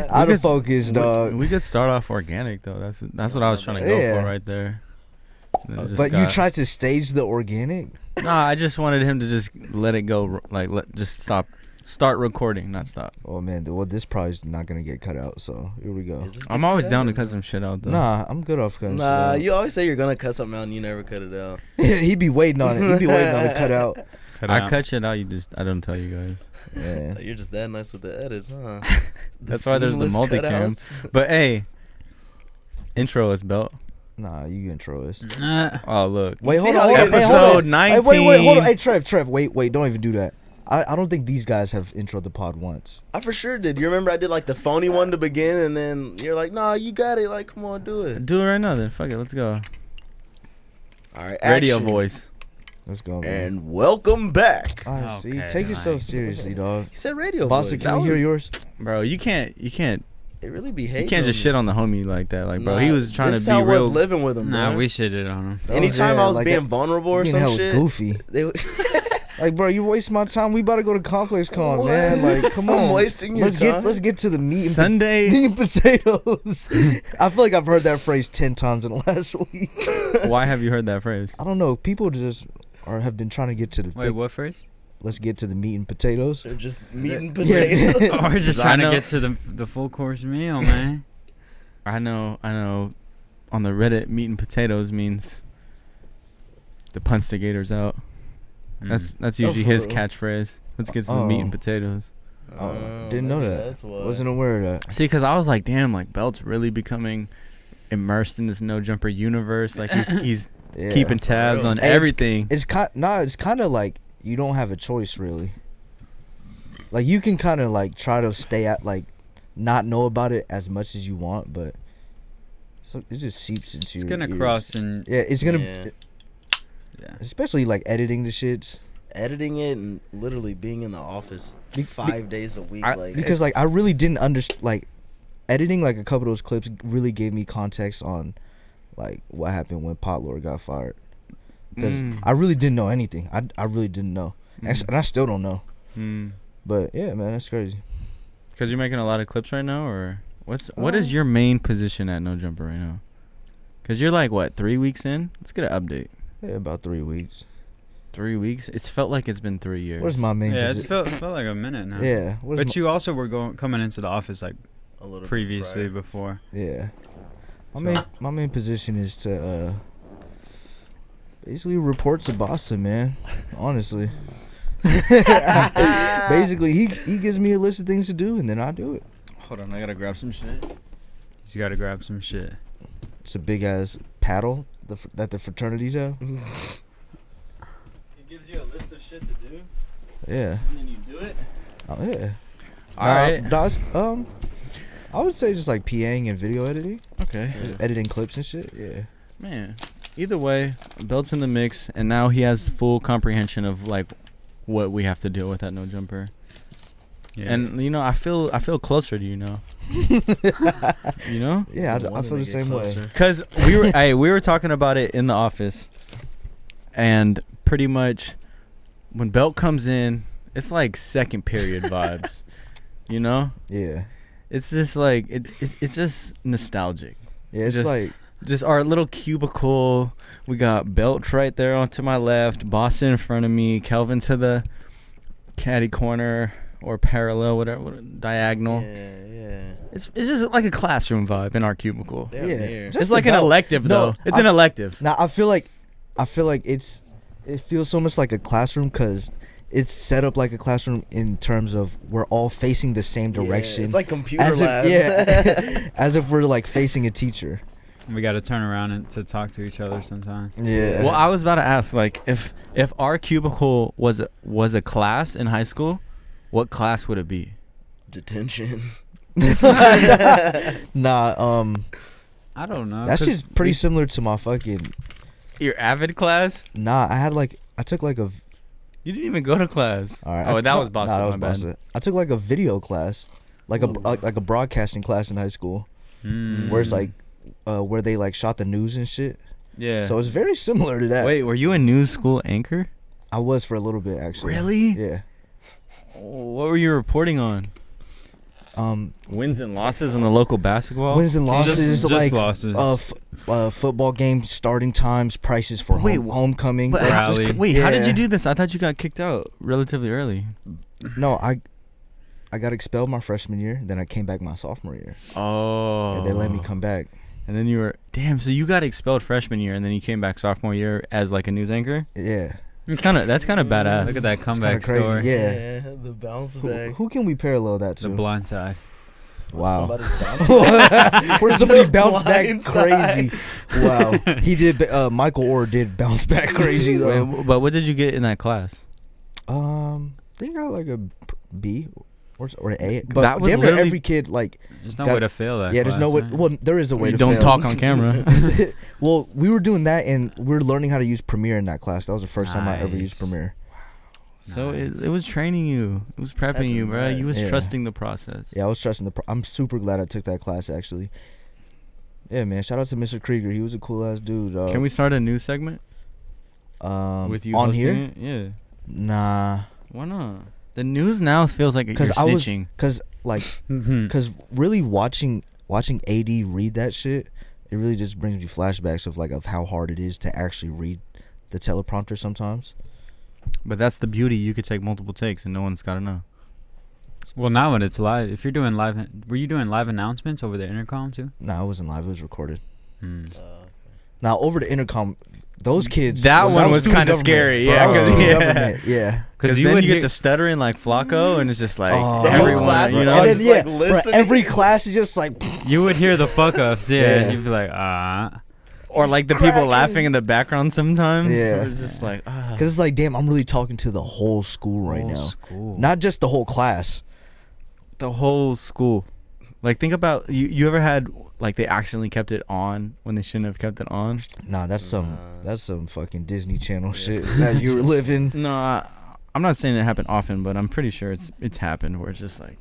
Out of focus, dog. We could start off organic though. That's what I was trying to go for right there. But you tried to stage the organic? Nah, I just wanted him to just let it go, like just start recording, not stop. Oh man, well this probably is not gonna get cut out, so here we go. I'm always down to cut some shit out though. Nah, I'm good off cutting shit out. You always say you're gonna cut something out and you never cut it out. He be waiting on it. He be waiting on it cut out. I cut shit out. I don't tell you guys. Yeah. You're just that nice with the edits, huh? That's why there's the multicam. But hey, intro us, Belt. Nah, you intro us. Oh look. Wait, hold on. Episode 19. Wait, hold on. Hey, Trev, wait, don't even do that. I don't think these guys have introed the pod once. I for sure did. You remember I did like the phony one to begin, and then you're like, "Nah, you got it. Like, come on, do it." Do it right now, then. Fuck it, let's go. All right, radio action. voice. Let's go, man. And welcome back. All right, see, take yourself seriously, dog. He said radio Basa, voice. can we hear yours? Bro, you can't. It really be hating. You can't just shit on the homie like that. Like, bro, Nah, he was trying to this be how I real. was living with him. Nah, bro. we shitted on him. Anytime I was like being vulnerable or some shit, goofy. Like, bro, you're wasting my time. We about to go to Complex Con, man. Like, come on. I'm wasting your time. Let's get to the meat and Sunday. meat and potatoes. I feel like I've heard that phrase 10 times in the last week. Why have you heard that phrase? I don't know. People just have been trying to get to the. Wait, what phrase? Let's get to the meat and potatoes. They're just meat and potatoes. Oh, we're just trying to get to the full course meal, man. I know. On the Reddit, meat and potatoes means the punstigator's out. That's usually his catchphrase. Let's get to the meat and potatoes. Didn't know that. Wasn't aware of that. See, because I was like, damn, like Belt's really becoming immersed in this no jumper universe. Like he's keeping tabs on everything. It's kind of like you don't have a choice really. Like you can kind of like try to stay at like not know about it as much as you want, but so it just seeps into. It's your gonna ears. cross and it's gonna. Yeah. Especially like editing the shits. Editing it and literally being in the office 5 days a week. Because like I really didn't understand like editing like a couple of those clips really gave me context on like what happened when Potlord got fired. Because I really didn't know anything. I really didn't know. And I still don't know. But yeah, man, that's crazy. Because you're making a lot of clips right now, or what is your main position at No Jumper right now? Because you're like, what, 3 weeks in? Let's get an update. Yeah, about 3 weeks. 3 weeks? It's felt like it's been 3 years. Where's my main position? Yeah, it felt like a minute now. Yeah. But you also were coming into the office like a little previously before. Yeah. My main position is to basically report to Basa, man. Honestly. Basically, he gives me a list of things to do, and then I do it. Hold on, I gotta grab some shit. He's gotta grab some shit. It's a big ass paddle that the fraternities have. He gives you a list of shit to do. Yeah. And then you do it. Oh yeah. All right. I would say just like PAing and video editing. Okay. Just editing clips and shit. Yeah. Man. Either way, Belt's in the mix, and now he has full comprehension of like what we have to deal with at No Jumper. Yeah. And you know, I feel closer to you now. You know? Yeah, I feel the same way. Cause we were talking about it in the office, and pretty much when Belt comes in, it's like second period vibes. You know? Yeah. It's just like it's just nostalgic. Yeah, it's like just our little cubicle. We got Belt right there onto my left, Basa in front of me, Kelvin to the caddy corner or parallel, whatever, diagonal. Yeah. It's just like a classroom vibe in our cubicle. Yeah. It's like an elective though. It's an elective. Now I feel like it feels so much like a classroom because it's set up like a classroom in terms of we're all facing the same direction. It's like computer lab. As if we're like facing a teacher. We got to turn around and to talk to each other sometimes. Yeah. Well, I was about to ask, like, if our cubicle was a class in high school, what class would it be? Detention. Nah. I don't know. That shit's pretty similar to my fucking. Your avid class? Nah, I took like a. You didn't even go to class. All right. Oh, that was Basa. Nah, that was my bad. Basa. I took like a video class, like a broadcasting class in high school, where it's like, where they like shot the news and shit. Yeah. So it's very similar to that. Wait, were you a news school anchor? I was for a little bit actually. Really? Yeah. What were you reporting on? Wins and losses in the local basketball. Wins and losses, Just like losses. Football game starting times, prices for homecoming. But Rally. wait, how did Yeah. you do this? I thought you got kicked out relatively early. No, I got expelled my freshman year. Then I came back my sophomore year. Oh. And they let me come back. And then you were so you got expelled freshman year, and then you came back sophomore year as like a news anchor. Yeah. That's kind of badass. Look at that comeback crazy, story. yeah. The bounce back. Who can we parallel that The to? blind side. Wow. Somebody's bounce Where somebody bounced back Blind side. crazy. Wow. He did. Michael Orr did bounce back crazy though. Wait, but what did you get in that class? I think I got like a B or an A. But That was damn near literally- every kid like. There's no Got- way to fail that. Yeah, there's no way. class, right? Well, there is a way You to don't fail. talk on camera. Well, we were doing that, and we were learning how to use Premiere in that class. That was the first time I ever used Nice. Premiere. So it was training you. It was prepping That's you, bro. mad. You was Yeah. trusting the process. Yeah, I was trusting I'm super glad I took that class actually. Yeah, man. Shout out to Mr. Krieger. He was a cool ass dude. Can we start a new segment with you on hosting here? it? Yeah. Nah, Why not? The news now feels like you're snitching. cause really watching AD read that shit, it really just brings me flashbacks of how hard it is to actually read the teleprompter sometimes. But that's the beauty. You could take multiple takes and no one's got to know. Well, now when it's live, if you're doing live, were you doing live announcements over the intercom too? Nah, it wasn't live. It was recorded. Hmm. Now over the intercom, those kids. That well, one was student kinda government. scary, Bro, yeah, that was 'cause- student yeah. government. Yeah. Because you then would you get hear- to stuttering like Flacco, and it's just like Oh. everyone, class you is know. all And then, just, yeah, like, bro, listening. every class is just like. You would hear the fuck ups, yeah. Yeah. And you'd be like, ah. Or like the people laughing in the background sometimes. Yeah. So it's just like, Because it's like, damn, I'm really talking to the whole school right now. Not just the whole class. the whole school. Like, think about you ever had like they accidentally kept it on when they shouldn't have kept it on? Nah, that's some fucking Disney Channel shit that you were living. No, I'm not saying it happened often, but I'm pretty sure it's happened where it's just like,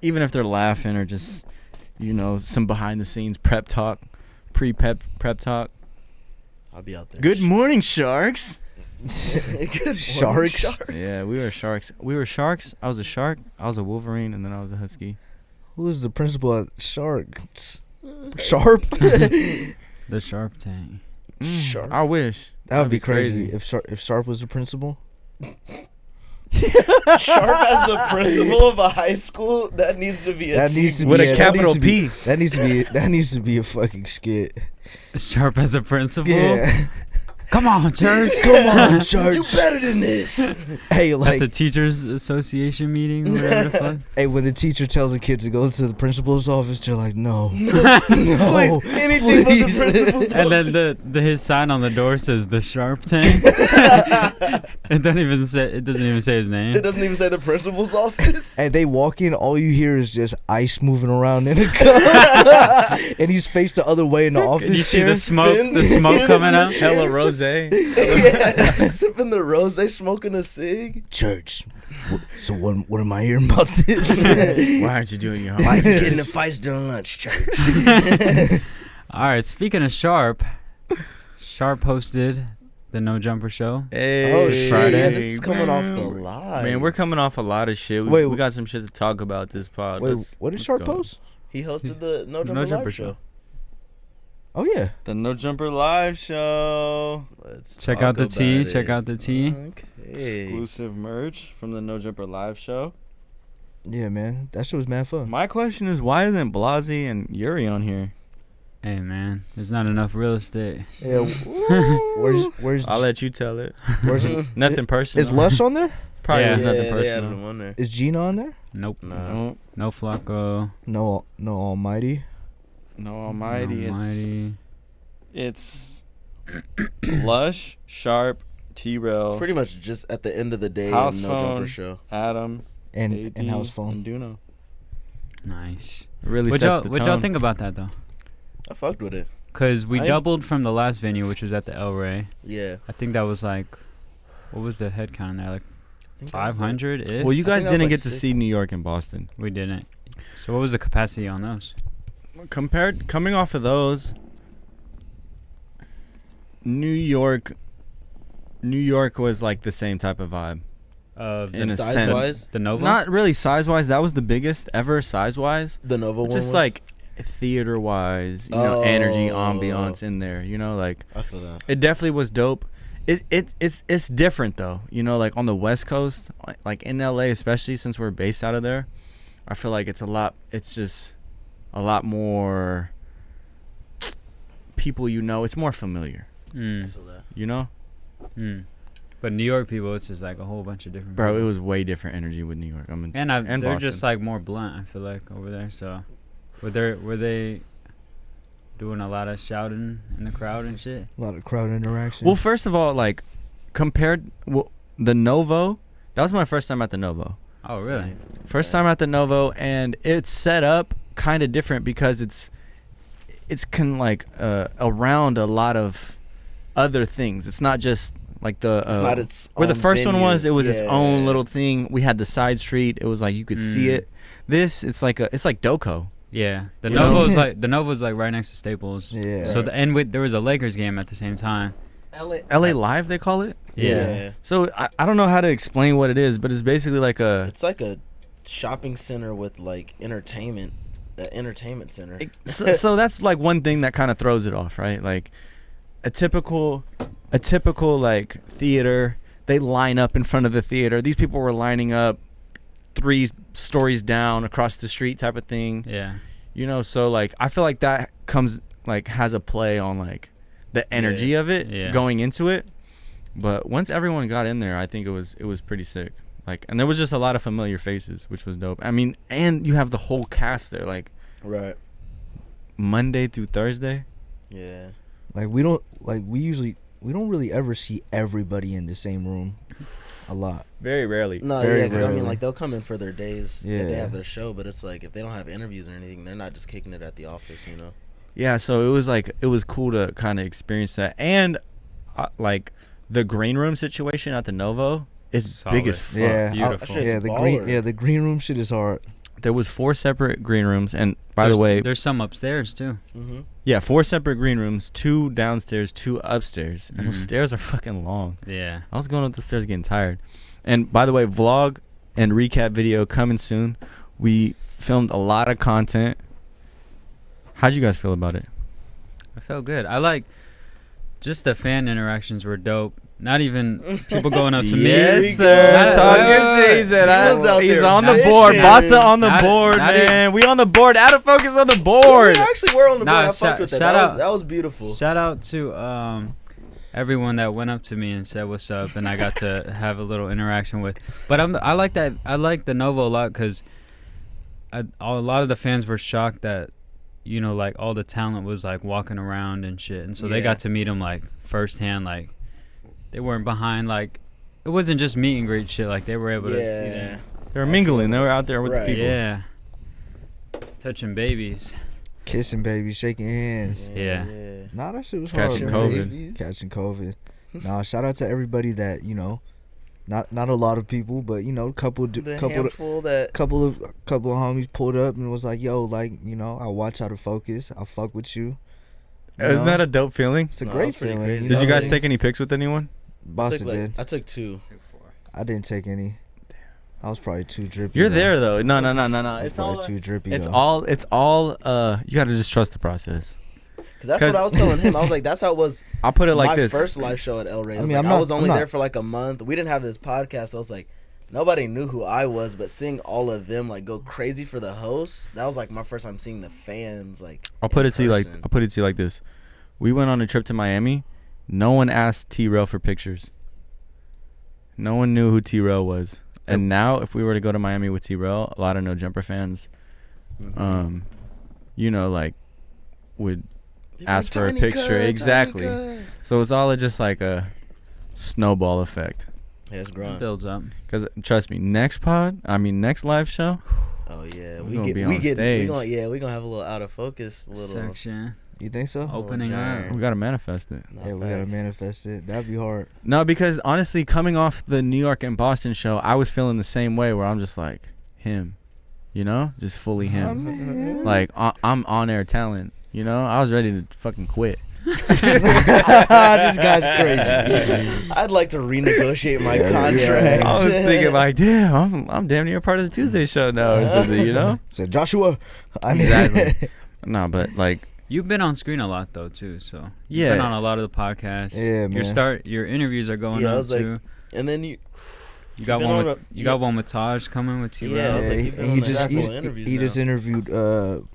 even if they're laughing or just, some behind the scenes prep talk, prep talk. I'll be out there. Good morning, sharks. Good Sharks? Yeah, we were sharks. We were sharks. I was a shark. I was a Wolverine, and then I was a husky. Who was the principal at Sharks? Sharp? The Sharp Tank. Shark. I wish. That would That'd be be crazy crazy. if Sharp was the principal. Sharp as the principal of a high school. That needs to be a That TV. needs to be With a that capital needs to be- P. That needs to be a fucking skit. Sharp as a principal? Yeah. Come on, church. Come on, church. You better than this. Hey, At like, the Teachers Association meeting, whatever the fuck. hey, when the teacher tells the kid to go to the principal's office, they're like, no, Please, no, anything but the please. principal's And office. then his sign on the door says the Sharp Tank. It doesn't even say his It name. doesn't even say the principal's office. And they walk in, all you hear is just ice moving around in a cup, and he's faced the other way in the office You see chair. the smoke Spins coming out. Hella rose. Yeah, sipping the rose, smoking a cig. Church. So what am I hearing about this? Why aren't you doing your Why homework? you getting the fights during lunch, church? All right, speaking of Sharp hosted the No Jumper Show. Hey, Oh shit! Friday. Yeah, this is coming off the live. Man, we're coming off a lot of shit. Wait, We got some shit to talk about this pod. Wait, Let's- what did let's Sharp go. post? He hosted the No Jumper, No Jumper live show. show. Oh yeah. The No Jumper live show. Let's Check talk out the tea. about Check it. out the tea. Okay. Exclusive merch from the No Jumper live show. Yeah, man. That shit was mad fun. My question is, why isn't Blasey and Yuri on here? Hey man, there's not enough real estate. Yeah. Where's I'll let you tell it. where's Nothing personal. is Lush on there? Probably Yeah. was nothing They added personal. him on there. Is Gina on there? Nope. No, No Flacco. No Almighty. no Almighty. Almighty. It's Lush, Sharp, T-Rail, It's pretty much just at the end of the day, House No phone. Jumper show. Adam, And AD, house phone. and Duno. Nice. It really What sets the y'all tone. think about that though? I fucked with it. Cause we I- doubled from the last venue, which was at the El Rey. Yeah. I think that was like, what was the head count in there? Like I think that was it. 500 ish. Well, you I guys think that was didn't like get to 6. see New York and Boston. We didn't. So what was the capacity on those? Coming off of those, New York was like the same type of vibe. Of In a size sense. wise, the Nova. Not really size wise. That was the biggest ever size wise. the Nova one. Just was? like theater wise, energy, ambiance in there. Like I feel that. it definitely was dope. It's different though. Like on the West Coast, like in LA, especially since we're based out of there. I feel like it's just a lot more people. It's more familiar. I feel that. But New York people, it's just like a whole bunch of different. Bro, people. it was way different energy with New York. And they're Boston. just like more blunt. I feel like over there. So, were they doing a lot of shouting in the crowd and shit? A lot of crowd interaction. Well, first of all, like compared the Novo, that was my first time at the Novo. Oh, really? First time at the Novo, and it's set up kind of different because it's around a lot of other things. It's not just like It's not its where the own first one venue. was. It was its own Yeah. little thing. We had the side street. It was like you could see it. It's like Doco. Yeah. The You know? Novo's like right next to Staples. Yeah. So there was a Lakers game at the same time. LA Live, they call it. Yeah. So I don't know how to explain what it is, but it's basically like It's like a shopping center with like entertainment. The entertainment center. so that's like one thing that kind of throws it off, right? Like a typical like theater, they line up in front of the theater. These people were lining up 3 stories down across the street type of thing. Yeah. So like I feel like that comes like has a play on like the energy of it going into it. But once everyone got in there, I think it was pretty sick. Like, and there was just a lot of familiar faces, which was dope. I mean, and you have the whole cast there, like Right. Monday through Thursday. Yeah. Like we don't really ever see everybody in the same room. A lot. Very rarely. No, Very yeah, because I mean, rarely. like they'll come in for their days. Yeah. They have their show, but it's like if they don't have interviews or anything, they're not just kicking it at the office, Yeah, so it was cool to kind of experience that, and like the green room situation at the Novo is Solid. big as fuck. Yeah. Beautiful. shit's The green room shit is hard. There was 4 separate green rooms, and by the way, there's some upstairs too. Mm-hmm. yeah, 4 separate green rooms, 2 downstairs, 2 upstairs, and those stairs are fucking long. Yeah. I was going up the stairs getting tired. And by the way, vlog and recap video coming soon. We filmed a lot of content. How'd you guys feel about it? I felt good. I like just the fan interactions were dope. Not even people going up to me. Yes, sir. Not- He's on the fishing. board. Basa on the Not- board, not man. We on the board. Out of focus on the board. We actually were on the board. Nah, I fucked with it. shout out- That was beautiful. Shout out to everyone that went up to me and said what's up, and I got to have a little interaction with. But I like that. I like the Novo a lot because a lot of the fans were shocked that like all the talent was like walking around and shit, and so they got to meet them like firsthand. Like they weren't behind. Like it wasn't just meet and greet shit. Like they were able to see them. They were mingling. They were out there with the Right. people. Yeah. Touching babies. Kissing babies, shaking hands. Yeah. Nah, that shit was Catching hard. COVID. Babies. Catching COVID. Nah, shout out to everybody that not a lot of people, but couple of homies pulled up and was like, yo, like I'll watch how to focus. I'll fuck with you. Isn't that a dope feeling? It's a No, great it's pretty feeling. crazy. Did you guys take? take any pics with anyone? Basa did. I took 2. I didn't take any. I was probably too drippy. You're though. there though. No. I was It's probably all. too drippy. It's though. all. You gotta just trust the process. Because that's what I was telling him. I was like, that's how it was. I'll put it like my this. first live show at El Rey. I I mean, was I'm only not- there for like a month. We didn't have this podcast. So I was like, nobody knew who I was, but seeing all of them like go crazy for the host, that was like my first time seeing the fans like. I'll put in it to you like person. I'll put it to you like this. We went on a trip to Miami. No one asked T-Rail for pictures. No one knew who T-Rail was. And now, if we were to go to Miami with T-Rail, a lot of No Jumper fans, like, would They're ask for a "Tiny picture. cut, Exactly. tiny cut." So it's all just like a snowball effect. Yeah, it's growing. Builds up. Because trust me, next live show, Oh yeah, We gonna be on stage. we gonna have a little out of focus little. Section. You think so? Opening giant. up. we gotta manifest it. Nah, Yeah, we gotta facts. manifest it. That'd be hard. No, because honestly, coming off the New York and Boston show, I was feeling the same way where I'm just like, him. Just fully him. Like, I'm on-air talent. I was ready to fucking quit. This guy's crazy. I'd like to renegotiate my Yeah, contract. I was thinking like, damn, I'm damn near part of the Tuesday show now or something, you know? Said Joshua. Exactly. No, but like, You've been on screen a lot though too, so you've yeah, been on a lot of the podcasts. Yeah, man. Your interviews are going Yeah, I up was like, too. and then you got been one on with a- you got one with Taj coming with you. Yeah, I was like, he, you've been he on just a he, couple of interviews he just now. interviewed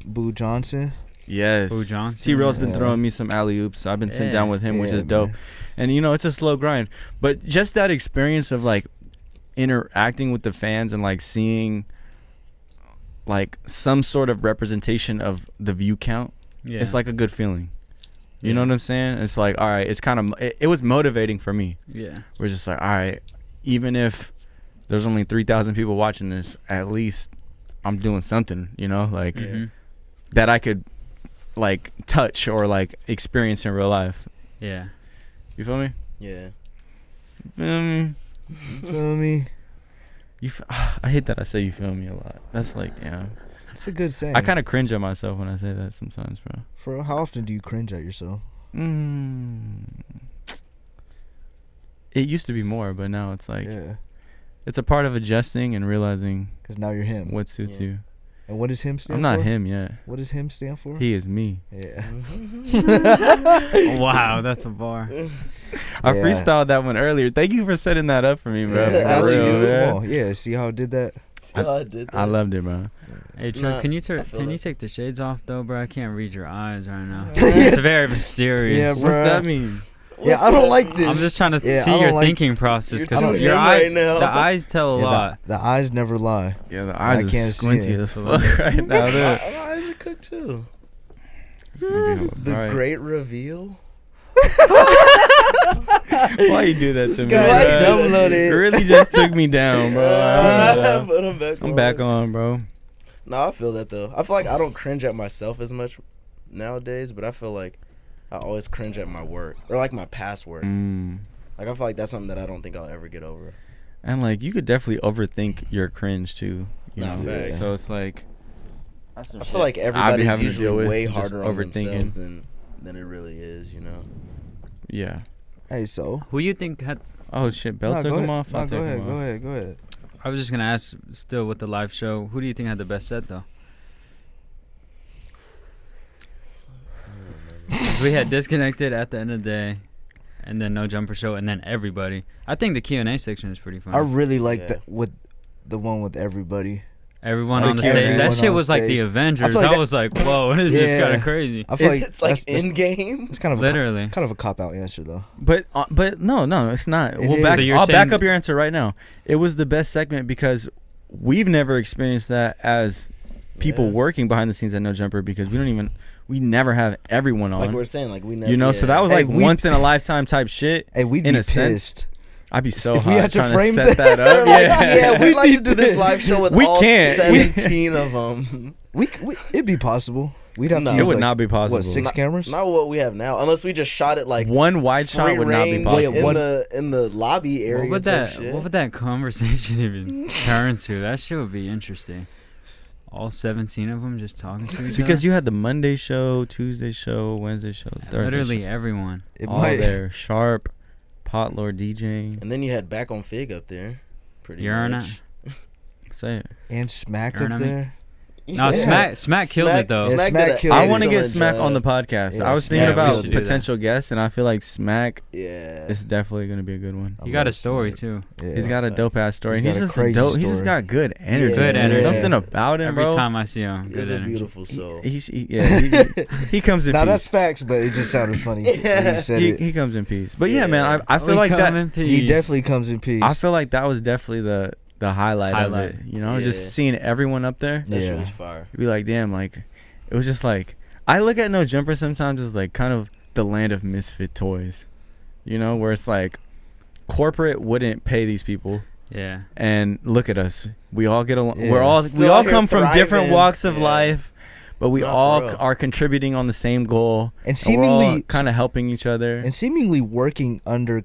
Boo Johnson. yes. Boo Johnson. T-Rail's been Yeah. throwing me some alley-oops. So I've been sitting down with him, which Yeah, is dope. man. And, you know, it's a slow grind. But just that experience of, like, interacting with the fans and, like, seeing, like, some sort of representation of the view count, Yeah. it's like a good feeling. You Yeah. know what I'm saying? It's like, all right, it's kind of, it was motivating for me. Yeah. We're just like, all right, even if there's only 3,000 people watching this, at least I'm doing something, you know, like Mhm. that I could like touch or like experience in real life. Yeah. You feel me? Yeah. You feel me? You feel me? I hate that I say you feel me a lot. That's like, damn. It's a good saying. I kind of cringe at myself when I say that sometimes, bro. For how often do you cringe at yourself? It used to be more, but now it's like Yeah, it's a part of adjusting and realizing because now you're him. what suits Yeah. you. And what does him stand I'm for? not him yet. What does him stand for? He is me. Yeah. Wow, that's a bar. I Yeah. freestyled that one earlier. Thank you for setting that up for me, bro. Yeah, For that's real, you. man. Come on. Yeah, see how I did that? See how I did that? I loved it, bro. Hey Trev, Nah, can you I feel can you it. take the shades off though, bro? I can't read your eyes right now. It's very mysterious. Yeah, What's bruh. that mean? Yeah, I don't like this. I'm just trying to Yeah, see I don't your like- thinking process You're because too your him eye, right now. the eyes tell a Yeah, lot. the eyes never lie. Yeah, the I eyes are can't see squinty it. as fuck right now. My Dude. eyes are cooked too. It's gonna be hella The bright. great reveal. Why you do that to me? guy bro? downloaded It it. really just took me down, bro. But I'm back. I'm back on, bro. No, I feel that though. I feel like I don't cringe at myself as much nowadays, but I feel like I always cringe at my work or like my past work. Like I feel like that's something that I don't think I'll ever get over. And like you could definitely overthink your cringe too. You Nah, know, facts. so it's like I feel like I'd be everybody's having to deal usually with way just harder on overthinking. themselves than it really is, you know. yeah. Hey, so. Who you think had? Oh shit, Bell Nah, took go him ahead. off. Nah, I'll go take ahead. him Go off. ahead. Go ahead. I was just gonna ask still with the live show. Who do you think had the best set though? We had disconnected at the end of the day, and then no jumper show, and then everybody. I think the Q&A section is pretty fun. I really like Yeah. that with the one with everybody. Everyone Like on the everyone stage. That shit on was like the stage. Avengers. I I, feel like that- was like, whoa, this is Yeah. kind of crazy. I feel like It's like that's in game. it's kind of Literally. kind of a cop out answer though. But no, it's not. It We'll is. back. So you're I'll back saying- up your answer right now. It was the best segment because we've never experienced that as people Yeah. working behind the scenes at No Jumper because we never have everyone Like on. we're saying, like we never. You know, so that was Hey, like we- once in a lifetime type shit. Hey, we'd In be a sense, pissed. I'd be so If we hot had to trying frame to set that They're up. like, Yeah, yeah, we'd like to do this live show with We all can't. 17 of them. We it'd be possible. We'd have No. to. It Use would like, not be possible. What, six Not- cameras? Not what we have now, unless we just shot it like one wide shot free would not be range possible. in the lobby area. What would type that? shit. What would that conversation even turn to? That shit would be interesting. All 17 of them just talking to each Because other. you had the Monday show, Tuesday show, Wednesday show, Thursday Literally show. everyone. It All might. there. Sharp, Potlord DJing. And then you had back on Fig up there. Pretty You're on much. Say it. And Smack Earn up on me? there. No, Yeah. Smack killed it though. Yeah, Smack did a killed I it. want to get excellent Smack job. on the podcast. Yeah, I was thinking Smack, we about should do that. potential guests, and I feel like Smack Yeah. is definitely going to be a good one. I You got a love story Smack. too. Yeah. He's got a dope ass story. He's He's got a just a crazy dope. He's just story. got good energy. Good energy. Something about him, Every bro. time I see him, He's good a energy. beautiful soul. He comes in Now that's peace. facts, but it just sounded funny when Yeah. you said He, it. he comes in peace. But yeah, Yeah. man, I feel We like come that. in He peace. definitely comes in peace. I feel like that was definitely the highlight of Highlight. it. You know, Yeah. just seeing everyone up there. That shit Yeah. was fire. You'd be like, damn, like it was just like I look at No Jumper sometimes as like kind of the land of misfit toys. You know, where it's like corporate wouldn't pay these people, Yeah. and look at us. We all get along. Yeah. We're all Still we all out here come from different thriving. walks of Yeah. life, but we Nah, for all real. are contributing on the same goal. and And we're all seemingly kind of helping each other. and seemingly working under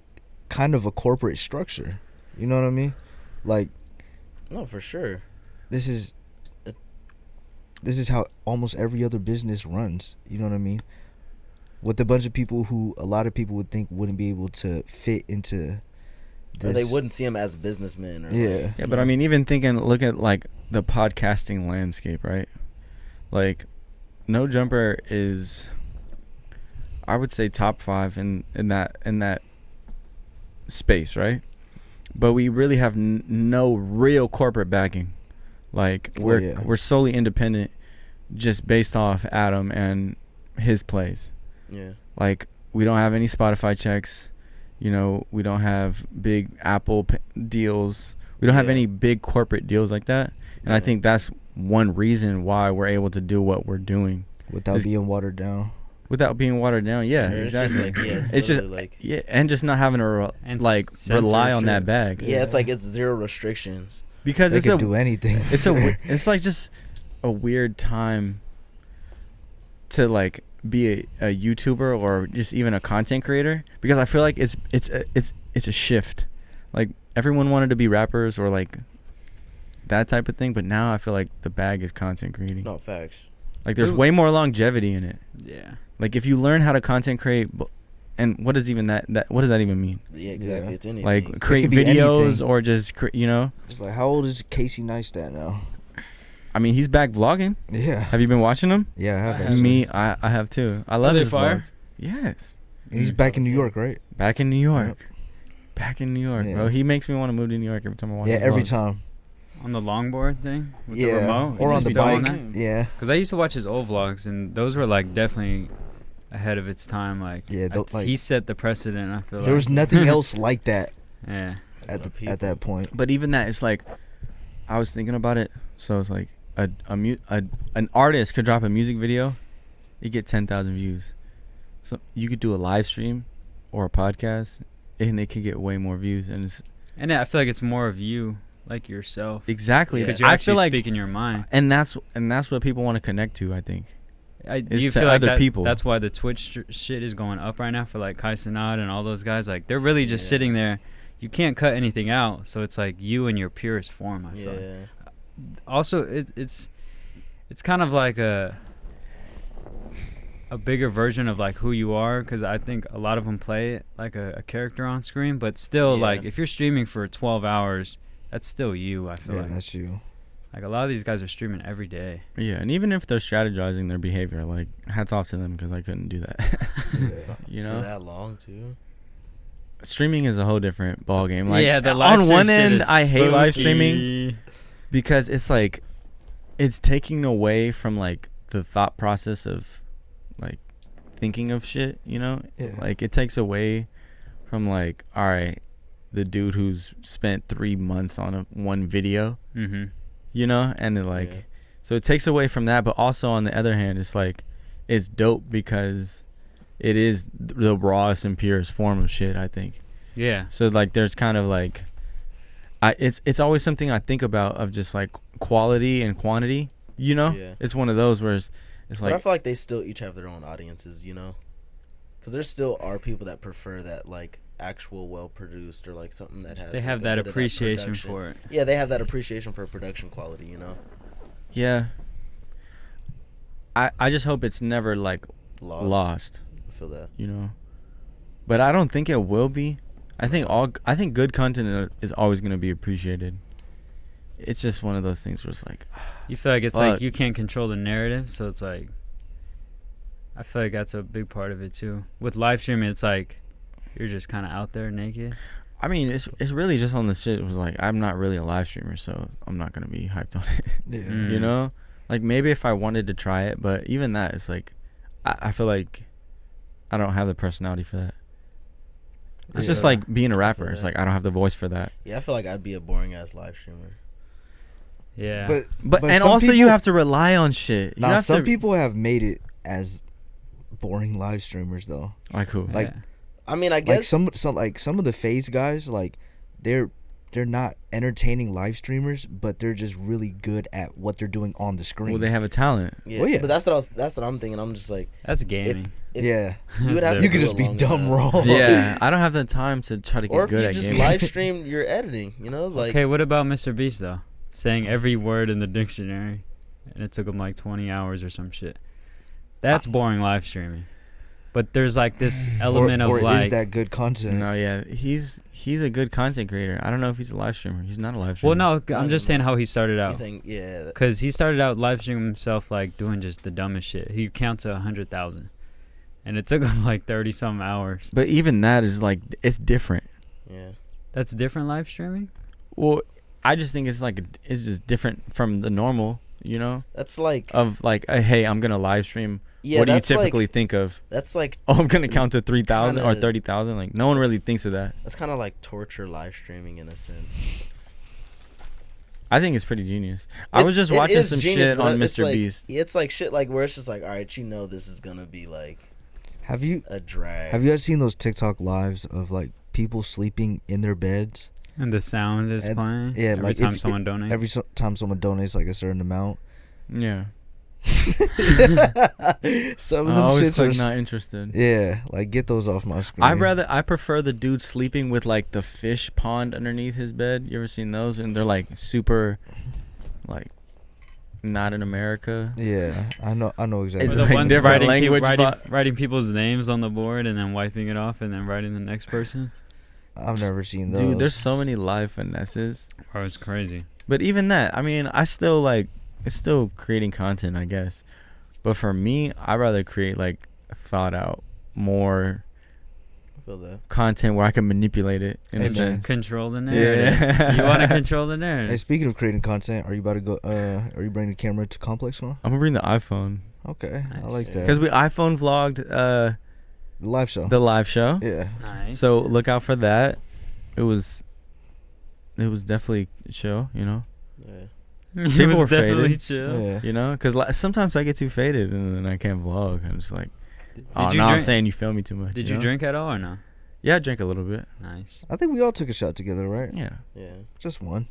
kind of a corporate structure. You know what I mean? Like No, for sure. this is how almost every other business runs. You know what I mean? with a bunch of people who a lot of people would think wouldn't be able to fit into this. Or they wouldn't see him as businessmen. Or Yeah. Yeah, but I mean, even look at like the podcasting landscape, right? Like, No Jumper is, I would say, top 5 in that space, right? But we really have no real corporate backing. Like, we're solely independent, just based off Adam and his plays. Yeah. Like, we don't have any Spotify checks. You know, we don't have big Apple deals. We don't have any big corporate deals like that. And I think that's one reason why we're able to do what we're doing without being watered down. Without being watered down, yeah, exactly. It's just like, and just not having to rely on that bag. Yeah, it's like it's zero restrictions because they can do anything. It's like just a weird time to like be a YouTuber or just even a content creator, because I feel like it's a shift. Like, everyone wanted to be rappers or like that type of thing, but now I feel like the bag is content creating. No, facts. Like, there's way more longevity in it. Yeah. Like, if you learn how to content create, and what does even that what does that even mean? Yeah, exactly. It's anything. Like, create videos anything. or just you know. It's like, how old is Casey Neistat now? I mean, he's back vlogging. Yeah. Have you been watching him? Yeah, I have. Actually. Me, I have too. I love his vlogs. Yes. And he's back in New York, right? Back in New York. Yep. Back in New York, bro. He makes me want to move to New York every time I watch his every vlogs. time. On the longboard thing with the remote, or on the bike. Yeah. Because I used to watch his old vlogs, and those were like definitely ahead of its time. Like, he set the precedent. I feel there was nothing else like that. Yeah. At that point. But even that, it's like, I was thinking about it. So it's like an artist could drop a music video, you get 10,000 views. So you could do a live stream or a podcast, and it could get way more views. And I feel like it's more of you. Like yourself. Exactly. Because you're actually speaking your mind. And that's what people want to connect to, I think. You feel like other people. That's why the Twitch shit is going up right now for like Kaisenad and all those guys. Like, they're really just sitting there. You can't cut anything out. So it's like you in your purest form, I feel like. Also, it's kind of like a bigger version of like who you are, because I think a lot of them play it like a character on screen. But still, like, if you're streaming for 12 hours... That's still you, I feel like. Yeah, that's you. Like, a lot of these guys are streaming every day. Yeah, and even if they're strategizing their behavior, like, hats off to them, because I couldn't do that. You know? For that long, too. Streaming is a whole different ballgame. Like, the live on one end, I hate live streaming because it's like, it's taking away from, like, the thought process of, like, thinking of shit, you know? Yeah. Like, it takes away from, like, all right, the dude who's spent 3 months on one video, you know, and it so it takes away from that. But also on the other hand, it's like, it's dope because it is the rawest and purest form of shit, I think. Yeah. So like, there's kind of like, it's always something I think about, of just like quality and quantity, you know. It's one of those where it's like, I feel like they still each have their own audiences, you know, because there still are people that prefer that, like, actual well produced, or like something that has, they have that appreciation for it. Yeah, they have that appreciation for production quality, you know. Yeah. I just hope it's never like lost. I feel that, you know, but I don't think it will be. I think good content is always going to be appreciated. It's just one of those things where it's like, you feel like it's like you can't control the narrative, so it's like, I feel like that's a big part of it too. With live streaming, it's like, you're just kind of out there naked. I mean, it's really just on the shit. It was like, I'm not really a live streamer, so I'm not gonna be hyped on it. Yeah. You know, like, maybe if I wanted to try it, but even that, it's like, I feel like I don't have the personality for that. It's just like being a rapper. It's like, I don't have the voice for that. Yeah, I feel like I'd be a boring ass live streamer. Yeah, but and also people, you have to rely on shit. Some people have made it as boring live streamers though. Like who? Like. I mean, I guess like some of the FaZe guys, like, they're not entertaining live streamers, but they're just really good at what they're doing on the screen. Well, they have a talent. Yeah, well, yeah. But that's what I'm thinking. I'm just like, that's gaming. You could just be dumb wrong. Yeah, I don't have the time to try to get good at gaming. Or if you just live stream your editing, you know, like. Okay, what about Mr. Beast though? Saying every word in the dictionary, and it took him like 20 hours or some shit. That's boring live streaming. but there's like this element or of like is that good content? No, yeah, he's a good content creator. I don't know if he's a live streamer. He's not a live streamer. well, no, I'm just saying how he started out. He's saying, yeah. Because he started out live streaming himself, like doing just the dumbest shit. He counts to 100,000, and it took him like 30 some hours. But even that is like, it's different. Yeah. That's different live streaming. Well, I just think it's like it's just different from the normal, you know, That's like. of like, hey, I'm gonna live stream. Yeah, What do you that's like- typically think of? That's like. Oh, I'm gonna count to 3,000 or Kinda- 30,000. Like, no one really thinks of that. That's kind of like torture live streaming in a sense. I think it's pretty genius. I was just It watching is some genius, shit but on it's Mr. like- Beast. It's like shit like where it's just like, all right, you know this is gonna be like Have you a drag. guys seen those TikTok lives of like people sleeping in their beds? And the sound is And- playing. yeah, every like time if- someone donates. Every time someone donates like a certain amount. Yeah. Some I of them always shits click are. not interested. Yeah, like get those off my screen. I prefer the dude sleeping with like the fish pond underneath his bed. You ever seen those? And they're like super, like, not in America. Yeah, I know exactly. Or It's the like ones different writing, language, writing people's names on the board and then wiping it off and then writing the next person. I've never seen those. Dude, there's so many live finesses. Oh, it's crazy. But even that, I mean, I still like, it's still creating content, I guess. But for me, I'd rather create like thought out more I feel that. content where I can manipulate it in a Hey, man. sense. Control the narrative. Yeah. You want to control the Hey, narrative. speaking of creating content, are you about to go? Are you bringing the camera to Complex One? I'm gonna bring the iPhone Okay, I Nice. like that. because we iPhone vlogged The live show. the live show. Yeah. Nice. So look out for that. It was definitely chill, you know. Yeah. it people was were definitely faded. chill. Yeah. You know, because sometimes I get too faded and then I can't vlog. I'm just like, oh, you no, I'm drink- saying you feel me too much. Did you know? drink at all or no? Yeah, I drank a little bit. Nice. I think we all took a shot together, right? Yeah. Yeah. Just one.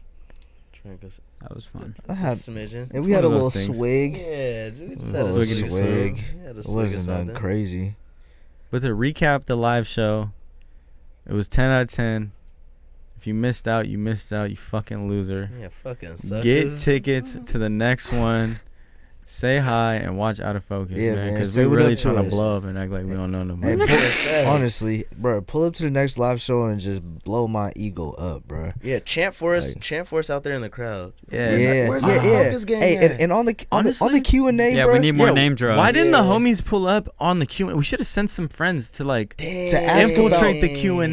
Drink us. That was fun. I had, a smidgen. and It's we had a one of little those things. swig. Yeah, dude. We just A had a little swig. swig. Yeah, It wasn't nothing crazy. But to recap the live show, it was 10 out of 10. If you missed out, you missed out. You fucking loser. Yeah, fucking suckers. Get tickets to the next one. Say hi and watch Out of Focus, Yeah, man. man. Because Say we're what really up to trying to us. blow up and act like we don't know no Hey, more. honestly, bro, pull up to the next live show and just blow my ego up, bro. Yeah, chant for us. Like- Chant for us out there in the crowd. Yeah. Yeah, where's yeah, the yeah. focus gang Hey, at? and on the Honestly? Q&A, Yeah, bro. we need more Yo, name drops. Why didn't the Yeah. homies pull up on the Q&A? We should have sent some friends to like Damn. To ask infiltrate about- the Q&A.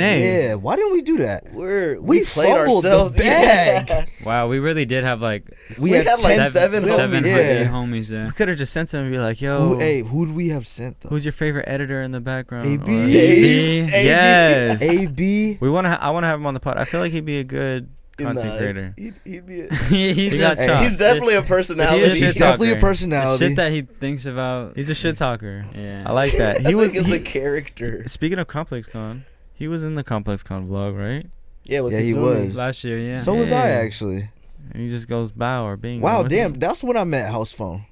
Yeah, why didn't we do that? We played fumbled the ourselves. bag. Yeah. Wow, we really did have like We had like seven seven homies. Yeah. homies there. We could have just sent them and be like, yo, Who do we have sent though? who's your favorite editor in the background? AB? Or- Dave. Yes. AB? I want to have him on the pod. I feel like he'd be a good content Nah, creator. He'd be he's He got just chops. he's definitely a personality. He's a He's shit definitely a talker. the personality. shit that he thinks about. He's a shit talker. Yeah. I like that. I He was. think it's a he- character. speaking of Complex Con, he was in the Complex Con vlog, right? Yeah, with Yeah, he Kazumi. was. Last year, yeah. So was I Yeah. actually. And he just goes bow or bing. Wow, What's damn, it? that's when I met House Phone.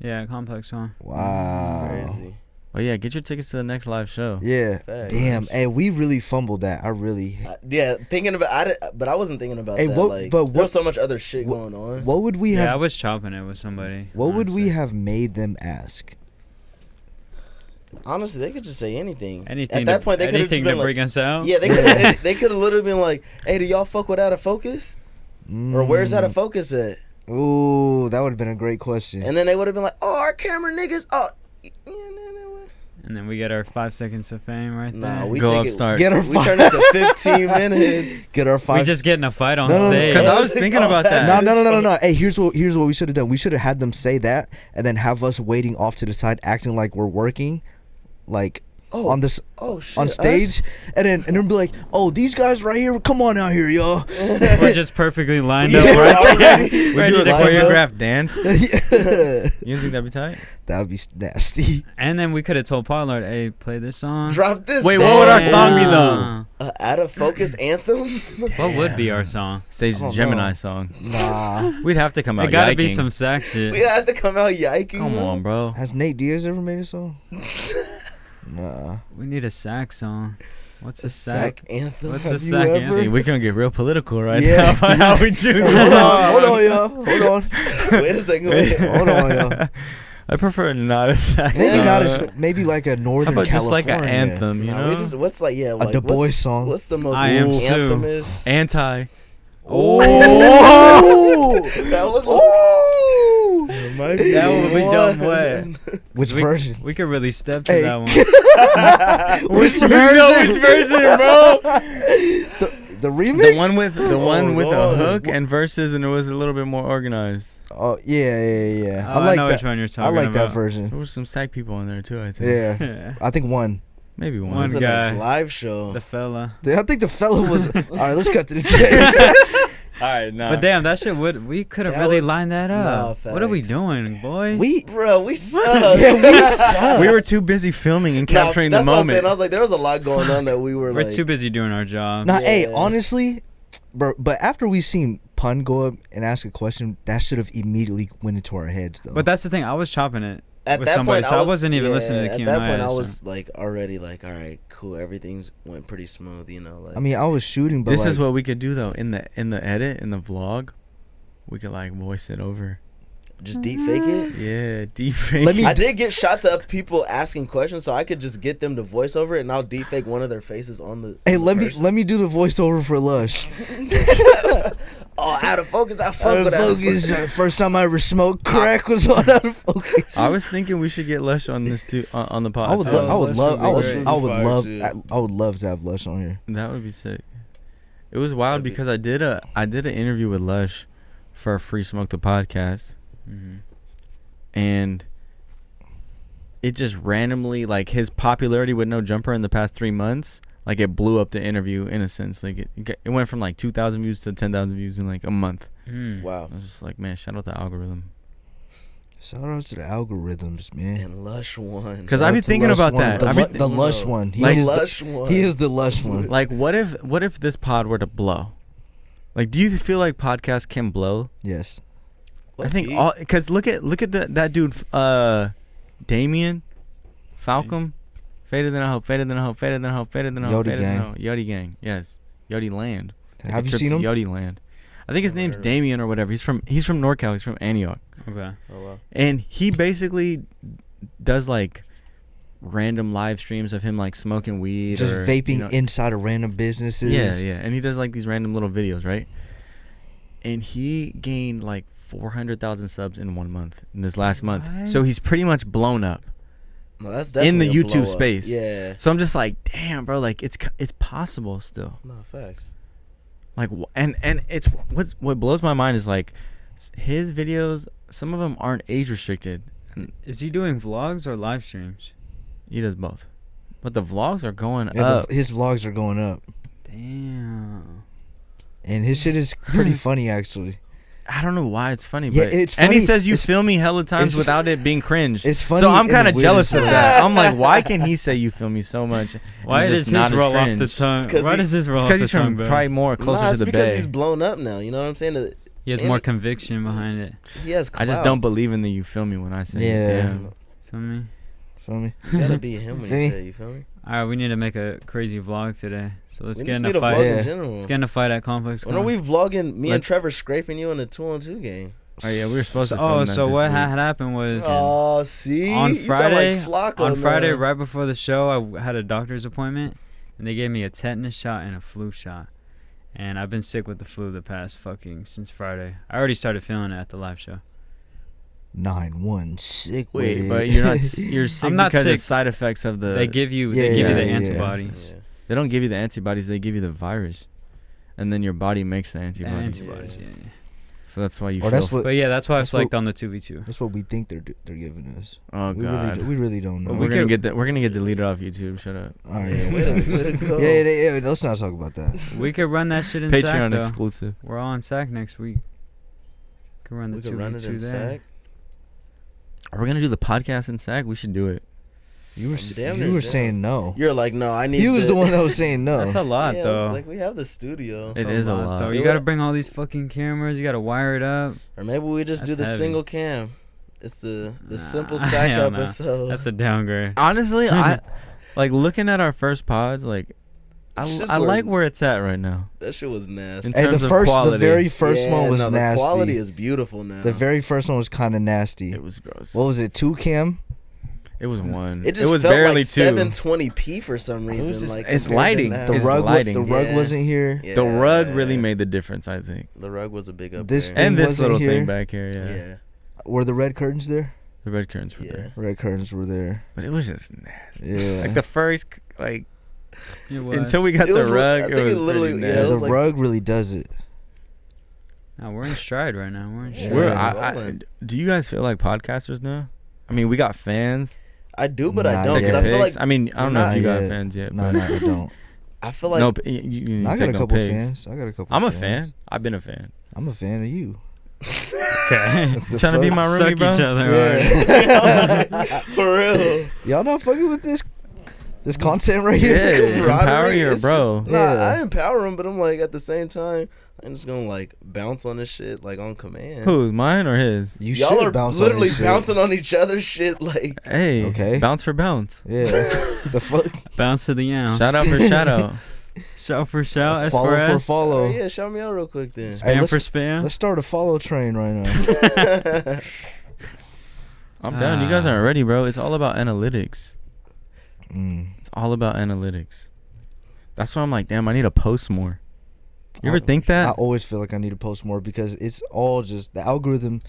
Yeah, Complex One. Wow. Crazy. Oh yeah, get your tickets to the next live show. Yeah. Facts. Damn. Hey, we really fumbled that. I really. Yeah, thinking about but I wasn't thinking about Hey, that. what- Like, but there what- was so much other shit going on. What would we Yeah, I have? was chopping it with somebody. What would we honestly. have made them ask? Honestly, they could just say anything. Anything At that to, point, they could have just anything to been like, bring us out. yeah, they could have literally been like, "Hey, do y'all fuck with Out of Focus? Or where's Out of Focus at?" Ooh, that would have been a great question. And then they would have been like, "Oh, our camera niggas. Oh, And then we get our 5 seconds of fame right there. nah, we Go take up, it. start. Get our We turn it to 15 minutes. Get our we five. just get in a fight on No, no, no, stage. Because I was thinking about that. No. Hey, here's what we should have done. We should have had them say that, and then have us waiting off to the side, acting like we're working, like Oh, on this oh shit, on stage, us? and then be like, "Oh, these guys right here, come on out here, y'all." We're just perfectly lined Yeah, up right already. there. We Ready do a to go. choreographed dance. You Yeah. don't think that'd be tight? That would be nasty. And then we could have told Pollard, hey, play this song. Drop this. Wait, what would our song be, Yeah. though? Out of Focus anthem. What would be our song? Say I don't Gemini know. song. Nah. We'd have to come out It gotta be yiking. some sack shit. We had to come out yiking. Come on, bro. Has Nate Diaz ever made a song? Nah. We need a sack song. What's a Sack sack? anthem. What's Have a you sack ever- anthem? See, we're gonna get real political right Yeah. now about how we choose Hold this song. on, y'all. Hold on. Wait a second. Wait. Hold on, y'all. I prefer not a sax. Maybe not as maybe like a Northern How about just like California. an anthem, you Nah, know? we just, what's like, yeah, A like Du Bois song. What's the most I Am Sue. anthemous? Anti. Oh! That was Oh! It might be That would be dumb one. Which version? We could really step to Hey. that one. Which version, bro? The remix? The one with a Lord. hook and verses, and it was a little bit more organized. Oh yeah. Oh, I like know that. which one you're I talking like about. that version. There was some SAG people in there too, I think. Yeah, I think one. Maybe one. One What's the guy. next live show? The fella. I think the fella was. All right, let's cut to the chase. All right, nah. But damn, that shit would we could have That really would- lined that up. Nah, What are we facts. doing, boy? Bro, we suck. Yeah, we suck. we were too busy filming and Nah, capturing the that's what I'm moment. saying. I was like, there was a lot going on that we were We're like. too busy doing our job. Nah, hey, Yeah. honestly, bro. But after we seen Pun go up and ask a question, that should have immediately went into our heads, though. But that's the thing. I was chopping it At with that somebody, point, so I wasn't even listening to the At Q&A. that point, I so. was like already like, all right, cool. Everything's went pretty smooth, you know. Like, I mean, I was shooting, but This like, is what we could do though in the edit in the vlog. We could like voice it over. just deep fake it. Yeah, deep fake. Let me- I did get shots of people asking questions, so I could just get them to voice over it, and I'll deep fake one of their faces on the. Hey, on the person. let me do the voiceover for Lush. Oh, out of focus. I fuck Out of with that. focus. First time I ever smoked crack was on Out of Focus. I was thinking we should get Lush on this too on the pod. I would, too. lo- I would Lush love, would be great. I would Fire, love, too. I would love to have Lush on here. That would be sick. It was wild That'd be- because I did an interview with Lush for Free Smoke the podcast, Mhm. and it just randomly, like, his popularity with No Jumper in the past 3 months, like, it blew up the interview in a sense. Like, it went from like 2,000 views to 10,000 views in like a month. Mm. Wow. I was just like, man, shout out the algorithm. Shout out to the algorithms, man. And Lush one. Because Shout I out be to thinking Lush about one. that. The, I lu- be the Lush one. He Like- is the, Lush one. he is the Lush one. like, what if this pod were to blow? Like, do you feel like podcasts can blow? Yes. I think all because look at that dude, Damien, Falcom, Faded Than I Hope, Faded Than I Hope, Faded Than I Hope, Faded Than I Hope, Yachty Faded Than I Gang. Hope, Yachty Gang, yes, Yachty Land. Take Have a you trip seen to him? Yachty Land. I think his name's Never. Damien or whatever. He's from NorCal. He's from Antioch, Okay. Oh wow. and he basically does like random live streams of him like smoking weed, Just or, vaping you know, inside of random businesses. yeah, and he does like these random little videos, right? And he gained like 400,000 subs in 1 month, in this last month. What? So he's pretty much blown up No, that's in the definitely a YouTube blow up. space. Yeah. So I'm just like, damn, bro, like it's possible still. No facts. Like, and it's what blows my mind is like his videos. Some of them aren't age restricted. And Is he doing vlogs or live streams? he does both, but the vlogs are going Yeah, up. his vlogs are going up, Damn. and his shit is pretty funny actually. I don't know why it's funny, Yeah, but it's and he funny. says you It's- film me hella times it's- without it being cringe. It's funny. So I'm in the kind of jealous weirdest of way. that. I'm like, why can he say you film me so much? Why It's does just his not as roll off the cringe. tongue? 'cause Why he- does his roll It's off because the he's tongue, from bro? probably more closer Nah, to it's the because bay. he's blown up now. You know what I'm saying? He has and more he- conviction behind it. He has I just clout. don't believe in the you feel me when I say it. Yeah. Damn. Feel me? Feel me? You gotta be him when Feel me? you say it, you feel me? All right, we need to make a crazy vlog today. So let's We get just in need a a fight. vlog Yeah. in general. Let's get in a fight at Complex. When are Con. we vlogging? Me and Let's- Trevor scraping you in a 2-on-2 game. Oh yeah, we were supposed to. So, Film that so this what week. had happened was Oh, see, on You Friday. sound like Flacco On Friday, now. right before the show, I had a doctor's appointment, and they gave me a tetanus shot and a flu shot. And I've been sick with the flu the past since Friday. I already started feeling it at the live show. 9-1 sick. Wait, with but it. you're not. You're sick I'm not because sick. it's side effects of the. They give you yeah, the yeah, yeah. antibodies. Yeah. They don't give you the antibodies. They give you the virus, and then your body makes the The antibodies. antibodies, yeah. So that's why you. Or feel that's what But yeah, that's why I That's flaked what- on the 2v2. that's what we think they're giving us. Oh we god. we really don't know. we're we gonna could- get that. We're gonna get deleted off YouTube. Shut up. All right, Yeah, way to go. yeah. Let's not talk about that. We could run that shit in SAC, Patreon though. exclusive. We're all in SAC next week. Could run the We could run it 2v2 in there. SAC. Are we gonna do the podcast in SAG? We should do it. You were Damn you near were down. saying no. You're like, no, I need. He was the one that was saying no. That's a lot, yeah, though. it's like we have the studio, It is a lot. though. It You would- gotta bring all these fucking cameras. You gotta wire it up. or maybe we just do That's the heavy. single cam. It's the simple Nah, SAC hell nah. episode. That's a downgrade. Honestly, I like looking at our first pods. Like, I like where it's at right now. That shit was nasty. In Hey, terms the of quality. the very first one was no, nasty. The quality is beautiful now. The very first one was kind of nasty. It was gross. What was it? 2 cam? It was 1. It just was felt barely like 2. 720p for some reason. just- like it's compared to lighting. now. The It's rug, lighting. the rug wasn't here. Yeah. The rug really made the difference, I think. The rug was a big upgrade. This And this wasn't little here. thing back here, yeah. yeah. Were the red curtains there? The red curtains were Yeah. there. Red curtains were there. But it was just nasty. Yeah. Like the first, like, It was. until we got It the was rug, I it think was it literally- pretty yeah, Yeah, nasty. it the was like- rug really does it. No, we're in stride right now. We're in stride. Yeah. Do you guys feel like podcasters now? I mean, we got fans. I do, but I Nah, don't. yeah. Because I feel like I mean, I don't know if you got yet. fans yet. No, but no, I don't. I feel like no, you I got take a no couple pigs. fans. I got a couple. I'm a fans. fan. I've been a fan. I'm a fan of you. Okay. The Trying to be fuck? my Suck roomie, bro. each other. Yeah. for real. Y'all not fucking with this content right here? Yeah, Camaraderie, empower your it's bro. just- Nah, Yeah. I empower him, but I'm like at the same time, I'm just gonna like bounce on this shit like on command. Who, mine or his? You Y'all should are bounce on literally this shit. bouncing on each other's shit like. Hey, Okay. bounce for bounce. Yeah. The fuck. Bounce to the ounce. Shout out for shout out. Shout for shout. S Follow for for S. follow. Oh, yeah, shout me out real quick then. Hey, Spam let's- for spam. Let's start a follow train right now. I'm down. You guys aren't ready, bro. It's all about analytics. It's all about analytics. That's why I'm like, damn, I need to post more. You ever think I that? always feel like I need to post more because it's all just the algorithm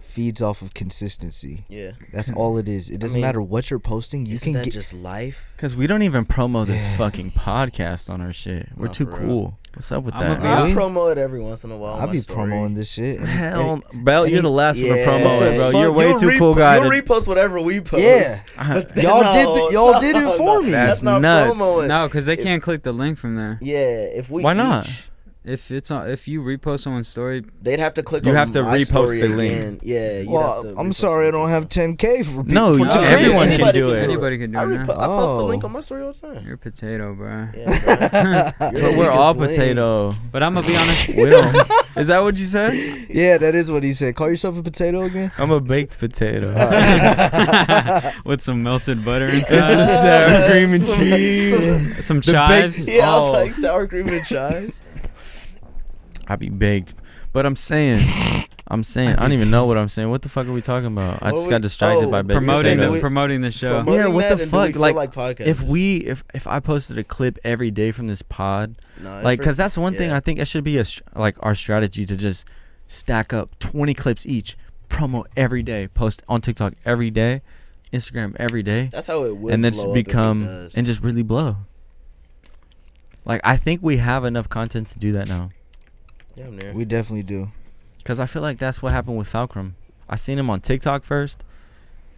feeds off of consistency. Yeah. That's all it is. It doesn't mean, matter what you're posting. You Isn't can that get just life? Because we don't even promo this Yeah. fucking podcast on our shit. We're Nah, too for real. cool. What's up with I'ma that? be- I Really? promo it every once in a while. on I'll my be story. promoting this shit. and- Hell, Bell, you're the last one to Yeah. promo it, bro. Fuck, You're way you'll too cool guy. You'll To, repost whatever we post. Yeah. But then Y'all did it for me. That's not nuts. promoing. No, because they If- can't click the link from there. Yeah, if we Why not? each- If it's on, if you repost someone's story, they'd have to click You on have to my repost story the link. again. Yeah. you'd Well, have to I'm repost sorry I it. don't have 10K for people. No, for you- doing everyone it. can Anybody do it. Anybody can do I, it now. I post the Oh. link on my story all the time. you're a potato, bro. Yeah, bro. but we're all Link. potato. But I'm gonna be honest. We don't. Is that what you said? Yeah, that is what he said. Call yourself a potato again? I'm a baked potato. With some melted butter It's inside, some sour cream and cheese. some The chives. baked- Yeah, I Oh. was like sour cream and chives. I be baked. But I'm saying, I don't even know what I'm saying. What the fuck are we talking about? I What just we- got distracted oh, by baked Promoting potatoes. the promoting the show. Promoting Yeah, what that the and do we fuck? feel Like, podcasting? if I posted a clip every day from this pod, No, it's like, for- cause that's one thing yeah. I think it should be like our strategy to just stack up 20 clips each, promo every day, post on TikTok every day, Instagram every day, That's how it would. and then blow just up if it become does. and just really blow. Like, I think we have enough content to do that now. Yeah, I'm there. We definitely do. Cause I feel like that's what happened with Falcrum. I seen him on TikTok first,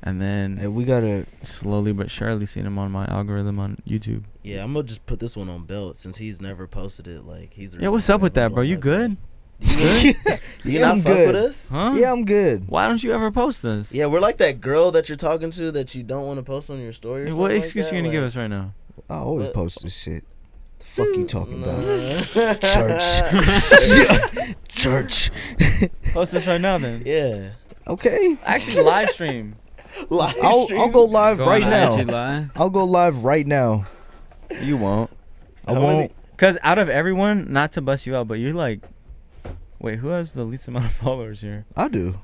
and then Hey, we gotta. slowly but surely seen him on my algorithm on YouTube. Yeah, I'm gonna just put this one on Belt since he's never posted it. Like he's. the Yeah, what's reason up with why that, I'm bro? You like good? that. You Yeah, not I'm fuck good. with us? Huh? Yeah, I'm good. Why don't you ever post this? Yeah, we're like that girl that you're talking to that you don't want to post on your story. Or What something excuse like you that. gonna give us right now? I always What? post this shit. The fuck you talking about? Church. Church. Post this right now, then. Yeah. Okay. Actually, live stream. Live I'll stream. go live Go right on now. IG Live. I'll go live right now. You won't. I How won't. many- Cause out of everyone, not to bust you out, but you're like, wait, who has the least amount of followers here? I do.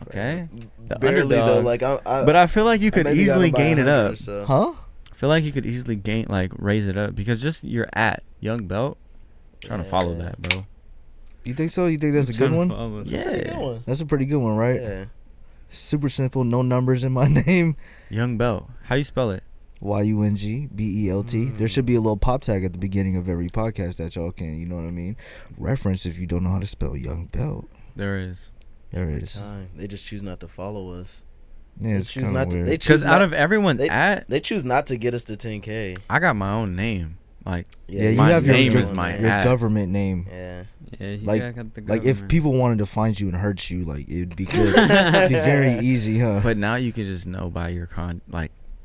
Okay. The Barely though. underdog. Like I But I feel like you I could maybe got easily him by gain it 100 up. or so. Huh? I feel like you could easily raise it up because just you're at Young Belt. Trying to follow Yeah. that, bro. You think so? You think that's a good one? Pretty Yeah. good one. That's a pretty good one, right? Yeah. Super simple. No numbers in my name. Young Belt. How do you spell it? YUNGBELT. There should be a little pop tag at the beginning of every podcast that y'all can, you know what I mean, reference if you don't know how to spell Young Belt. There is. There it Every is. time. They just choose not to follow us. Yeah, it's choose kind not of to- weird. they Because choose out not- of everyone they- They choose not to get us to 10K. I got my own name. Like, Yeah, you my have your name your- is my your at. government name. Yeah. Yeah, he Like- got the Like if government. people wanted to find you and hurt you, like it'd be good. It'd be very easy, huh? But now you can just know by your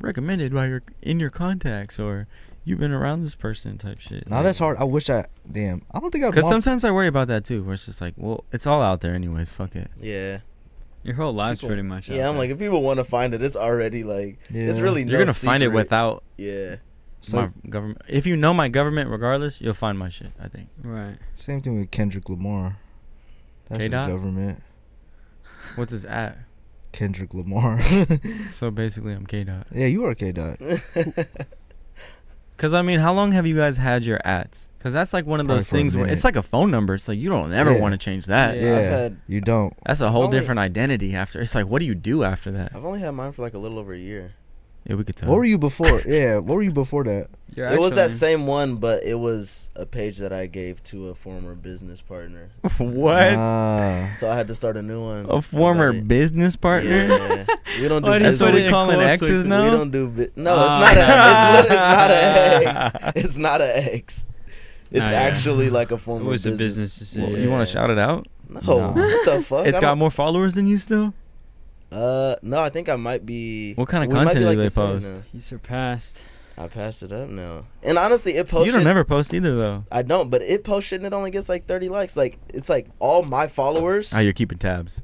recommended by your in your contacts or you've been around this person type shit. Now that's hard. I wish I. Damn. I don't think I'd. Because want- sometimes I worry about that too, where it's just like, well, it's all out there anyways. Fuck it. Yeah. your whole life's People- pretty much. out Yeah, I'm there. like, if people want to find it, it's already like, it's Yeah. really You're gonna find it secret. without. Yeah. So my government. If you know my government, regardless, you'll find my shit. I think. Right. same thing with Kendrick Lamar. That's his K-Dot? government. What's his at? Kendrick Lamar. So basically, I'm K-Dot. Yeah, you are K-Dot. Cause I mean, how long have you guys had your ats? Cause that's like one of Probably those for a things where minute. it's like a phone number. It's like you don't ever Yeah. want to change that. Yeah, I've had- you don't. That's a whole Only- different identity after. It's like, what do you do after that? I've only had mine for like a little over a year. Yeah, we could tell. What were you before? Yeah, what were you before that? You're It was that actually- same one, but it was a page that I gave to a former business partner. What? Ah. So I had to start a new one. A former about it. business partner? Yeah. We don't do Why do you That's put what it we in calling quotes exes like now? We don't do no, Oh, it's not a ex. It's not an ex. It's Nah, yeah. actually like a It former was a business. business Well, decision. you want to shout it out? No, Nah. what the fuck? It's I got don't- more followers than you still? No, I think I might be. What kind of we might content be do like they the same post? now. He surpassed. I passed it up now, and honestly, it posted. You don't never post either, though. I don't, but it posts shit and it only gets like 30 likes. Like it's like all my followers. Oh, you're keeping tabs.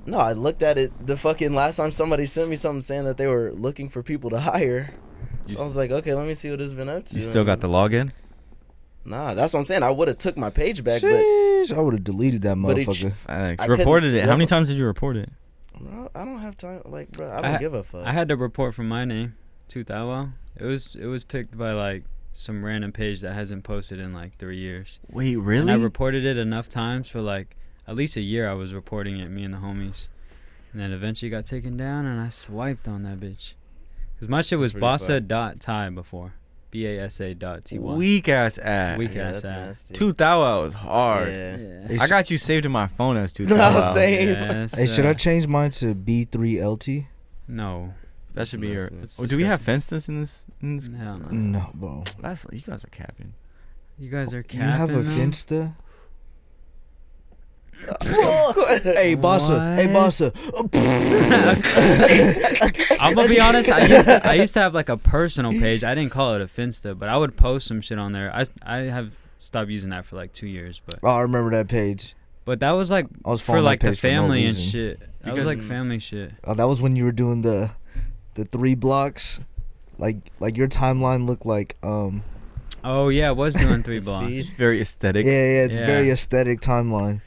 No, I looked at it the fucking last time somebody sent me something saying that they were looking for people to hire. So I was like, okay, let me see what it's been up to. You still got the login? Nah, that's what I'm saying. I would have took my page back, Sheesh, I would have deleted that But it motherfucker. Facts. I Reported couldn't- it. How many that's- times did you report it? bro, I don't have time. Like, bro, I I don't ha- give a fuck. I had to report from my name to Thawa. It was picked by like some random page that hasn't posted in like 3 years. Wait, And really? I reported it enough times for like at least a year. I was reporting it, me and the homies, and then eventually got taken down, and I swiped on that bitch. Cause my shit was That's pretty Basa.ty before, BASA.ty. Weak ass ad. Weak yeah, ass that's ad. nasty. 2,000 was hard. Yeah. Yeah. I got you saved in my phone as 2,000. No, same. Yes, Hey, should I change mine to B3LT? No. That should be your. That's Oh, do we have Finstas in this? Hell no. No, bro. That's you guys are capping. You guys are capping. You have a though? Finsta? Hey, Hey, Basa. Hey, What? Basa. I'm gonna be honest. I used to have like a personal page. I didn't call it a Finsta, but I would post some shit on there. I have stopped using that for like 2 years, Oh, I remember that page. but that was like I was for following like that the page for no family and reason. shit. That Because- was like family shit. Oh, that was when you were doing the 3 blocks. Like your timeline looked like Oh yeah, I was doing 3 His blocks. feed. Very aesthetic. yeah, it's Yeah. very aesthetic timeline.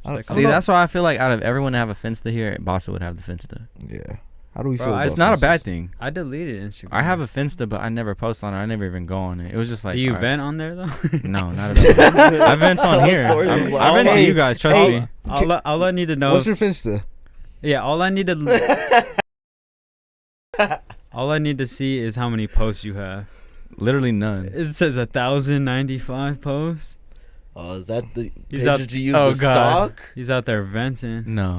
I Like, don't See, know. that's why I feel like out of everyone to have a Finsta here, Basa would have the Finsta. Yeah. How do we Bro, feel about It's not a bad Finstas? thing. I deleted Instagram. I have a Finsta, but I never post on it. I never even go on it. It was just like. Do you alright. vent on there though? No, not at all. I vent on All here. stories I of life. vent to Hey, you guys. Trust hey. me. all I need to know. What's your Finsta? Yeah, all I need to all I need to see is how many posts you have. Literally none. It says 1,095 posts. Oh, is that the He's page out- that you use Oh, as God. stock? He's out there venting. No.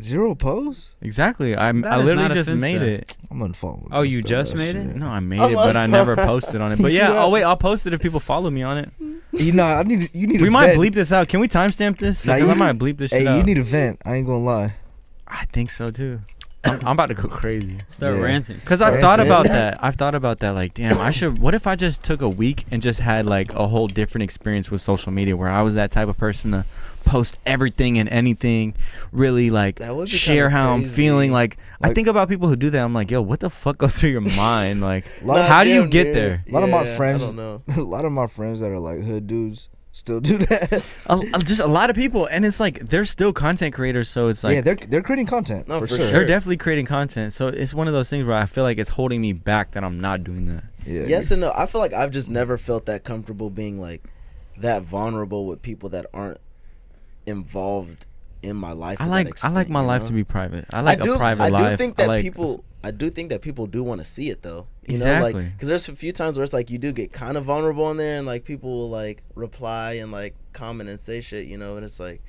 0 posts? Exactly. I That is literally not a just Finsta. made it. I'm unfollowing. Oh, this you dumbass just made it? shit. No, I made I'm it, but I never unfollowing. posted on it. But yeah, oh wait, I'll post it if people follow me on it. You know, you need We to might vent. bleep this out. Can we timestamp this? Nah, Because I you- might bleep this shit Hey, out. you need a vent. I ain't gonna lie. I think so too. I'm about to go crazy. Start Yeah. ranting. Cause I've Right. thought about that. I've thought about that. Like, damn, I should. What if I just took a week and just had like a whole different experience with social media, where I was that type of person to post everything and anything, really like That would be share kinda how I'm crazy. feeling. Like, I Like- think about people who do that. I'm like, yo, what the fuck goes through your mind? Like, Lot of- how do you damn get near. there? A lot of my Yeah, friends- I don't know. a lot of my friends that are like hood dudes still do that. Just a lot of people, and it's like they're still content creators, so it's like yeah, they're creating content No, for for sure. they're definitely creating content. So it's one of those things where I feel like it's holding me back that I'm not doing that. Yeah. Yes and no. I feel like I've just never felt that comfortable being like that vulnerable with people that aren't involved in my life. I to like that extent, I like my you life know? to be private. I like a private I life. do think that I like I do think that people do want to see it though. You Exactly. know, like because there's a few times where it's like you do get kind of vulnerable in there, and like people will like reply and like comment and say shit, you know, and it's like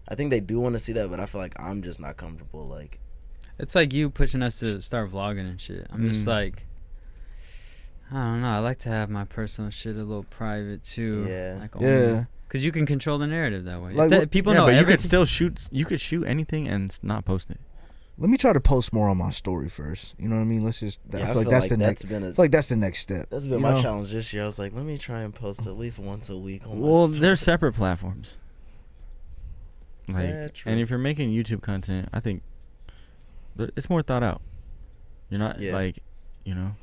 I think they do want to see that, but I feel like I'm just not comfortable. Like It's like you pushing us to start vlogging and shit. I'm just like, I don't know. I like to have my personal shit a little private too. Yeah. Like Yeah. Because you can control the narrative that way. Like, look- People yeah, know but you everything. could still shoot. You could shoot anything and not post it. Let me try to post more on my story first. You know what I mean? Let's just. I yeah, feel like that's the next. been I feel like that's the next step. that's been you my know? challenge this year. I was like, let me try and post at least once a week on my Well, story. they're separate platforms. Like, Yeah, true. and if you're making YouTube content, I think it's more thought out. You're not Yeah. like, you know,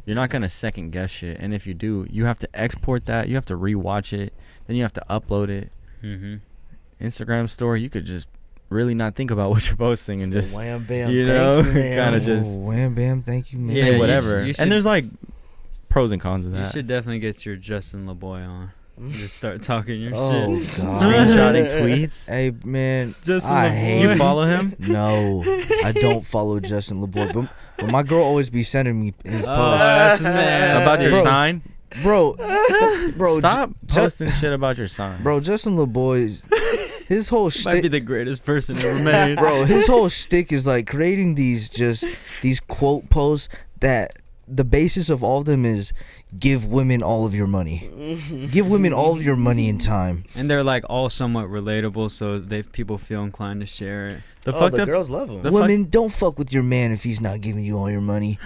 you're not gonna second guess shit. And if you do, you have to export that. You have to rewatch it. Then you have to upload it. Mm-hmm. Instagram story, you could just really not think about what you're posting and just wham bam, you know, kind of just wham bam, thank you, man. say Yeah, whatever. you should- And there's like pros and cons of You that. should definitely get your Justin Laboy on. Just start talking your Oh shit. God. Screenshotting tweets. Hey man, Justin I Laboy. hate You follow him? No, I don't follow Justin Laboy, but my girl always be sending me his Oh, posts. that's nasty. About your Bro. sign? Bro, Stop Ju- posting shit about your sign. bro, Justin Laboy's his whole Might be shtick, the greatest person ever made. bro, his whole shtick is like creating these quote posts that the basis of all of them is give women all of your money, give women all of your money and time. And they're like all somewhat relatable, so people feel inclined to share it. The Oh, fucked the up girls love him. The Women, don't fuck with your man if he's not giving you all your money.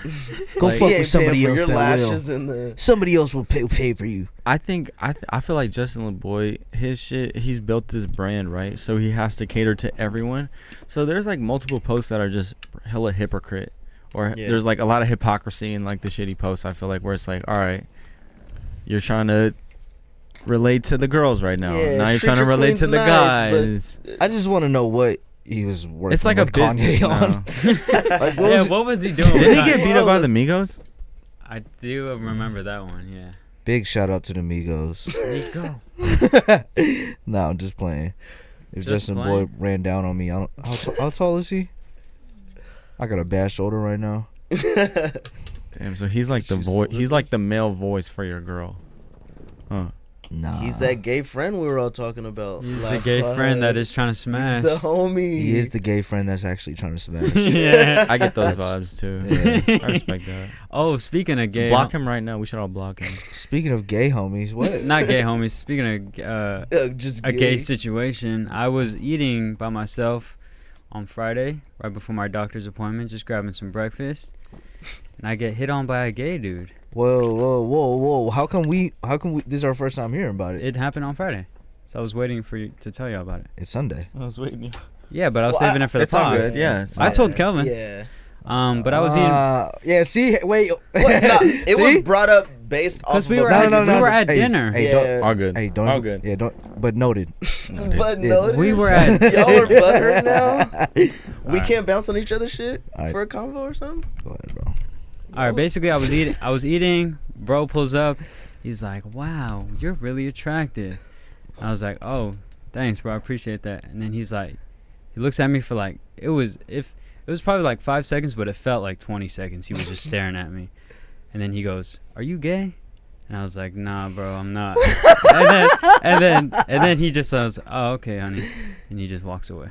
Go Like, fuck He with ain't somebody paying for else your that will. lashes and the. Somebody else will pay for you. I think I feel like Justin Laboy, his shit, he's built this brand, right? So he has to cater to everyone. So there's like multiple posts that are just hella hypocrite, or Yeah. there's like a lot of hypocrisy in like the shitty posts. I feel like where it's like, all right, you're trying to relate to the girls right now. Yeah, Now you're treat trying to your relate to queens the nice, guys. I just want to know what he was working. It's like a with Kanye business on. now. Like, Yeah, what was he doing? Did with he get that? beat up by the Migos? I do remember that one. Yeah. Big shout out to the Migos. There you go. No, I'm just playing. If Just Justin playing? Boy ran down on me, how tall is he? I got a bad shoulder right now. Damn, so he's like the voice. He's like the male voice for your girl. Huh. Nah, He's that gay friend we were all talking about. He's the last gay pod. friend that is trying to smash. He's the homie. He is the gay friend that's actually trying to smash. Yeah. I get those vibes too. Yeah. I respect that. Oh, speaking of gay, Block him right now. We should all block him. Speaking of gay homies, what? not gay homies. Speaking of Just a gay situation, I was eating by myself on Friday right before my doctor's appointment, just grabbing some breakfast, and I get hit on by a gay dude. Whoa! How come we? This is our first time hearing about it. It happened on Friday, so I was waiting for you to tell you about it. It's Sunday. I was waiting. Yeah, but I was Well, saving it for the it's all pod. good. Yeah, it's I told Kelvin. Yeah. But I was eating Yeah. See, wait. What? No, it See? was brought up based off because of we a were previous- we were at Hey, dinner. Hey, Yeah. don't. all good. Hey, don't. All good. Yeah, don't. But noted. But Yeah. no, We were at y'all are butthurt now. We Alright. can't bounce on each other's shit Alright. for a convo or something. Go ahead, bro. All right, basically, I was eating. Bro pulls up. He's like, "Wow, you're really attractive." I was like, "Oh, thanks, bro. I appreciate that." And then he looks at me for like it was probably like 5 seconds, but it felt like 20 seconds. He was just staring at me, and then he goes, "Are you gay?" And I was like, "Nah, bro, I'm not." and then he just says, "Oh, okay, honey," and he just walks away.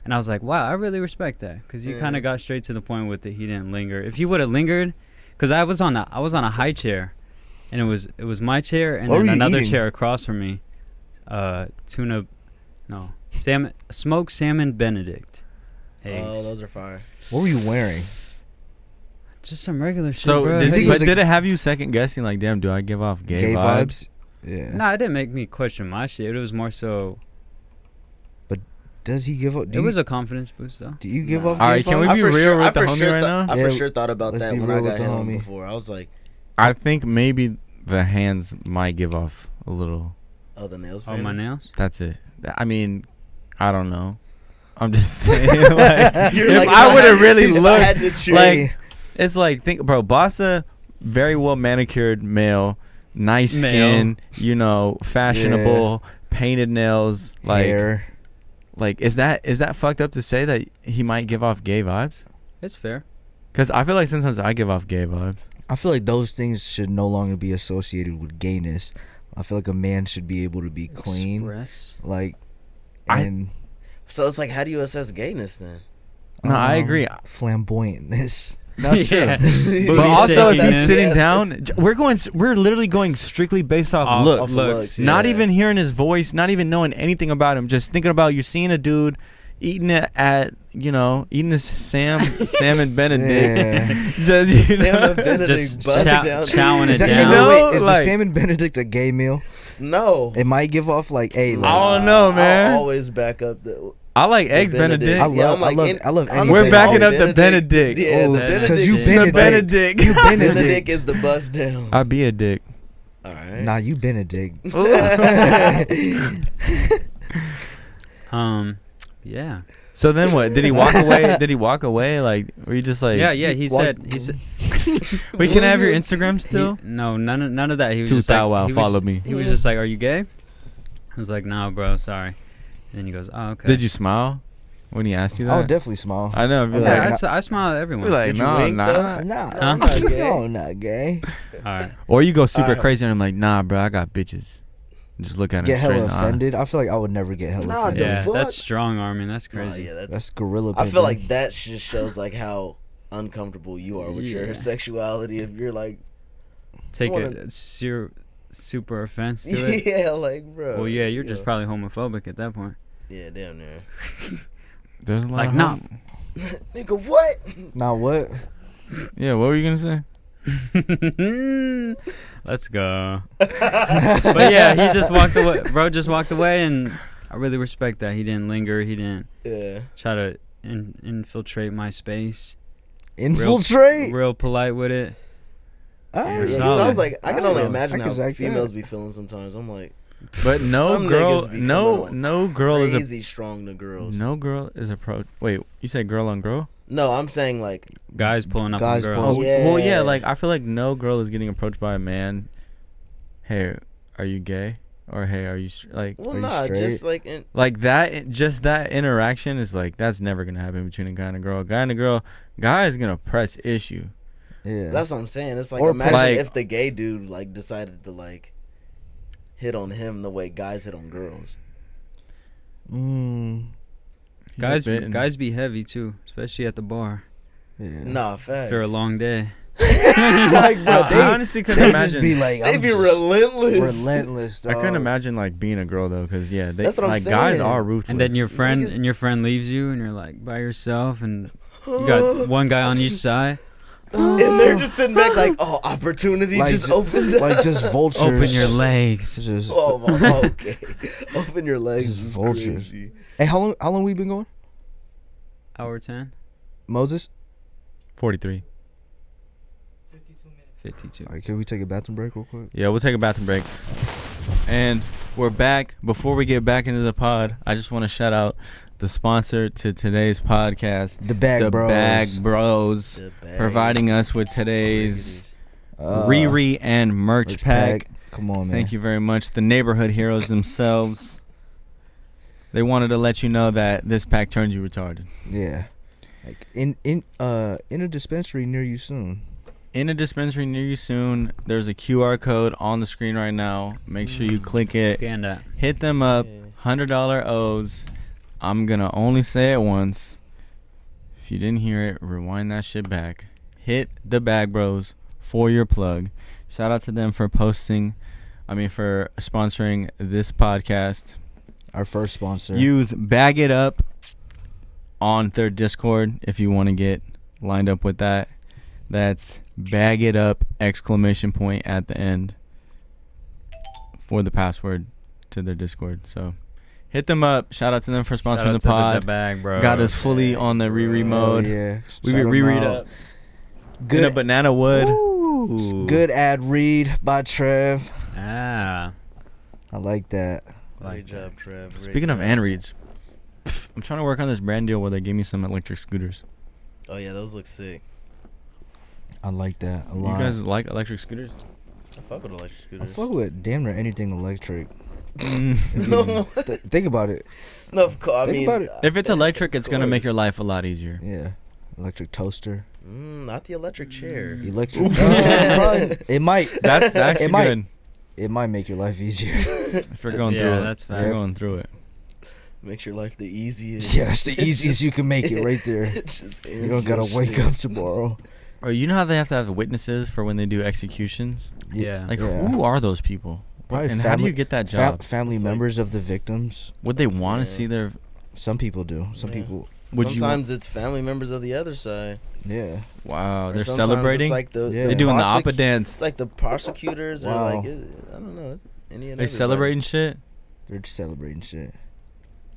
And I was like, "Wow, I really respect that," because he kind of got straight to the point with it. He didn't linger. If he would have lingered. Because I was on a high chair, and it was my chair and What then were you another eating? chair across from me, smoked salmon Benedict eggs. Oh, those are fire. What were you wearing? Just some regular shit, So bro. did it have you second guessing? Like, damn, do I give off gay vibes? Yeah. Nah, it didn't make me question my shit. It was more so. Does he give up? It was a confidence boost, though. Do you give Nah. up? All right, gay can we vibes? be I for real sure- with I the for homie sure right thought- now? I Yeah, for sure thought about let's that be when I real got with the hit on homie. before. I was like, I think maybe the hands might give off a little. oh, the nails. Oh, my nails. That's it. I mean, I don't know. I'm just saying. Like, You're if like, I would have really if I had looked, to choose. like, it's like, think, bro, Basa, very well manicured male, nice Male. skin, you know, fashionable, painted nails, like, Hair. like, is that fucked up to say that he might give off gay vibes? It's fair. Because I feel like sometimes I give off gay vibes. I feel like those things should no longer be associated with gayness. I feel like a man should be able to be clean. Express. Like, I- and So it's like, how do you assess gayness then? No, I agree. Flamboyantness. That's Yeah. true. Booty But also, if he's shakiness. sitting Yeah, down, we're literally going strictly based off Off looks. looks, Not yeah. even hearing his voice, not even knowing anything about him. Just thinking about you're seeing a dude eating it at, you know, eating this salmon Benedict. Yeah. Just, you know, Salmon Benedict Just bust chow- down. chowing it Is that, down. know, wait, is like- the salmon Benedict a gay meal? No. It might give off like, hey, I like, don't know, man. I'll always back up the. I like eggs Benedict. I love any We're flavor. backing up the Benedict. Yeah, Oh, the 'cause Benedict. you The Benedict. You Benedict Benedict. is the bust down. I be a dick. All right. Nah, you Benedict. Yeah. So then what? Did he walk away? Did he walk away? Like, were you just like? Yeah. He said. We can have your Instagram still. No, none of that. He was Two just like, Thou Wow, he was- follow me. He was just like, "Are you gay?" I was like, "No, bro, sorry." And then he goes, "Oh, okay." Did you smile when he asked you I would that? definitely smile. I know. I'd be I'm like, like, I smile at everyone. be like, Did you no, wink, nah. though? Nah, Huh? I'm not gay. no, I'm not gay. All right. Or you go super Alright. crazy and I'm like, nah, bro, I got bitches. Just look at him Get straight hella in the eye. offended. I feel like I would never get hella Nah, offended. the Yeah, fuck? that's strong arming. That's Nah, crazy. yeah, That's gorilla. I feel pimping. like that just shows like how uncomfortable you are with Yeah. your sexuality. If you're like, Take wanna- a super offense to it. yeah, like bro. Well, yeah, you're just probably homophobic at that point. Yeah, damn near. There's a lot Like, of nah. Nigga, what? Nah, what? Yeah, what were you gonna say? Let's go. But yeah, he just walked away. Bro just walked away, and I really respect that. He didn't linger. He didn't Yeah. try to infiltrate my space. Infiltrate. Real polite with it. Ah, Yeah, You're 'cause solid. I was like, I can only know. imagine I how could like females that. be feeling sometimes. I'm like, But no Some girl, niggas be no coming girl is crazy strong to girls. no girl is approach. Wait, you said girl on girl? No, I'm saying like, Guys pulling up Guys on pulling- girls. Oh, Yeah. well, yeah. Like I feel like no girl is getting approached by a man. Hey, are you gay? Or hey, are you like? well, Are you nah, straight? just like, Like that, just that interaction is like that's never gonna happen between a guy and a girl. Guy and a girl, guy is gonna press issue. Yeah. that's what I'm saying. It's like, Or imagine like- if the gay dude like decided to like hit on him the way guys hit on girls. Mm, He's spitting. Guys be heavy too, especially at the bar yeah. Nah, facts. after a long day. Like, bro, I honestly couldn't they imagine. just be like, They I'm be just relentless. relentless. I couldn't dog. imagine like being a girl though, because yeah, they That's what I'm like guys saying. are ruthless. And then your Niggas- friend leaves you, and you're like by yourself, and you got one guy on each side. And they're just sitting back like, oh, opportunity Like, just ju- opened up. like just vultures. Open your legs. Just, Oh my, okay. Open your legs. Just is vultures. crazy. hey, how long we been going? Hour 10, Moses? 43. 52. All right, can we take a bathroom break real quick? Yeah, we'll take a bathroom break. And we're back. Before we get back into the pod, I just want to shout out the sponsor to today's podcast, The Bag the Bros. Bag Bros, The bag. providing us with today's Uh, Riri and merch pack. Come on, man. Thank you very much. The neighborhood heroes themselves. They wanted to let you know that this pack turns you retarded. Yeah. Like in a dispensary near you soon. In a dispensary near you soon, there's a QR code on the screen right now. Make sure you click it. Scan that. Hit them up. $100 O's. I'm going to only say it once. If you didn't hear it, rewind that shit back. Hit the Bag Bros for your plug. Shout out to them for for sponsoring this podcast. Our first sponsor. Use Bag It Up on their Discord if you want to get lined up with that. That's Bag It Up ! At the end for the password to their Discord. So hit them up. Shout out to them for Shout sponsoring out the to pod. The bag, bro. Got us fully on the Riri Oh, mode. yeah. We Shout 'em reread out. up. Good. In a banana wood. Ooh. Good ad read by Trev. Ah. I like that. Great job, Trev. Great Speaking of job. ad reads, I'm trying to work on this brand deal where they give me some electric scooters. Oh yeah, those look sick. I like that a You lot. guys like electric scooters? I fuck with electric I scooters. fuck with damn near anything electric. Mm. No, Think about it. no, of course. I Think mean, about it. If it's electric, it's gonna make course. your life a lot easier. Yeah. Electric toaster. not the electric chair. Electric. It might. That's actually It might- good. It might make your life easier. If you're going Yeah, through it, that's if you're facts. going through it. Makes your life the easiest. Yeah, that's the easiest you can make it right there. It just You ends don't gotta your wake shit. up tomorrow. Or you know how they have to have witnesses for when they do executions? Yeah. Like, Yeah. who are those people? Probably And how do you get that job? Family It's like- members of the victims. Would they want to Yeah. see their? Some people do. Some Yeah. people. Would you? Sometimes it's family members of the other side. Yeah. Wow, Or they're sometimes celebrating. It's like the, Yeah. They're doing the prosec- oppa dance. It's like the prosecutors Wow. or like I don't know. Any and They everybody. celebrating shit. They're just celebrating shit.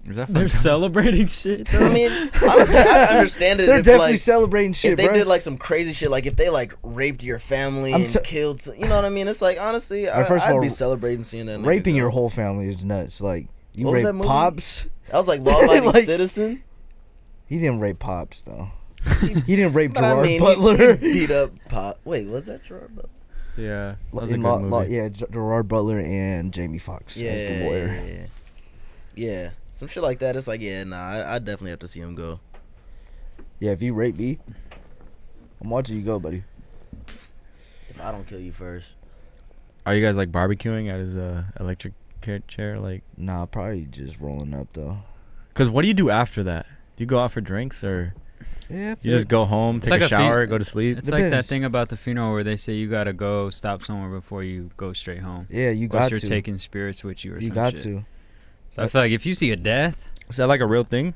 Is that They're celebrating shit. Though. I mean, honestly, I understand it. They're if, definitely like, celebrating shit, if they bro. did like some crazy shit, like if they like raped your family and killed, you know what I mean? It's like honestly, first of I'd all, be celebrating seeing that. Raping nigga your go. whole family is nuts. Like you What was that rape movie? Pops. That was like law-abiding Like- citizen. He didn't rape Pops though. He didn't rape But Gerard I mean, Butler. he beat up Pop. Wait, was that Gerard Butler? Yeah, that was a good movie. Yeah, Gerard Butler and Jamie Foxx as the lawyer. Yeah, some shit like that. It's like, yeah, nah, I definitely have to see him go. Yeah, if you rape me, I'm watching you go, buddy. If I don't kill you first. Are you guys like barbecuing at his electric chair? Like, Nah, probably just rolling up though. cause what do you do after that? Do you go out for drinks or Yeah, you just go home, take like a a shower, go to sleep? It's like that Depends. thing about the funeral where they say you gotta go stop somewhere before you go straight home. Yeah, you Unless got you're to. taking spirits with you or You some got shit. to. So I feel like if you see a death, Is that like a real thing?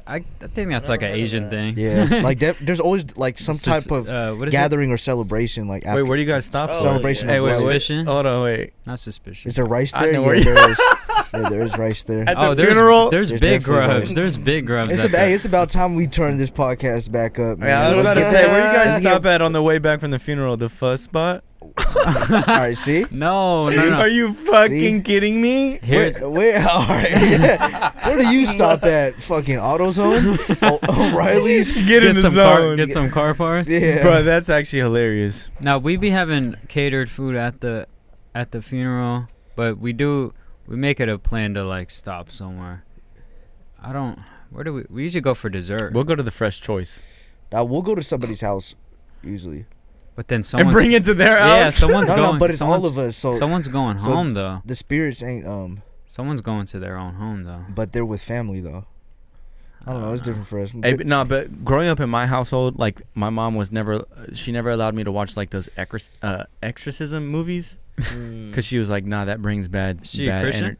I think that's like an Asian thing. Yeah, like there's always like some type of what is gathering or celebration. Like after Wait, where do you guys stop? Oh, celebration. yeah. Hey, of wait, life. suspicion? Hold on, wait. Not suspicious. Is there rice I there? know Yeah, where you- there is. Yeah, there is rice there. At Oh, the funeral? there's There's big definitely grubs. rice. There's big grubs. It's, at that. it's about time we turn this podcast back up. Man. Yeah, I was Let's about to get- say, where you guys let's get- stop at on the way back from the funeral? The fuss spot? All right, see. No. Are you fucking See? kidding me? Here's Where all right. Yeah. Where do you stop at? Fucking AutoZone? O'Reilly's? Get in the zone. get some car parts. Yeah. Bro, that's actually hilarious. Now we be having catered food at the funeral, but we make it a plan to like stop somewhere. Where do we usually go for dessert? We'll go to the Fresh Choice. Now we'll go to somebody's house usually. But then And someone's bring it to their house? Yeah, someone's No, going. no, but it's all someone's- of us. So Someone's going so home though. the spirits ain't Someone's going to their own home though. but they're with family though. I don't know. It's different for us. Hey, but growing up in my household, like my mom she never allowed me to watch like those exorcism movies because she was like, nah, that brings bad. She a Christian?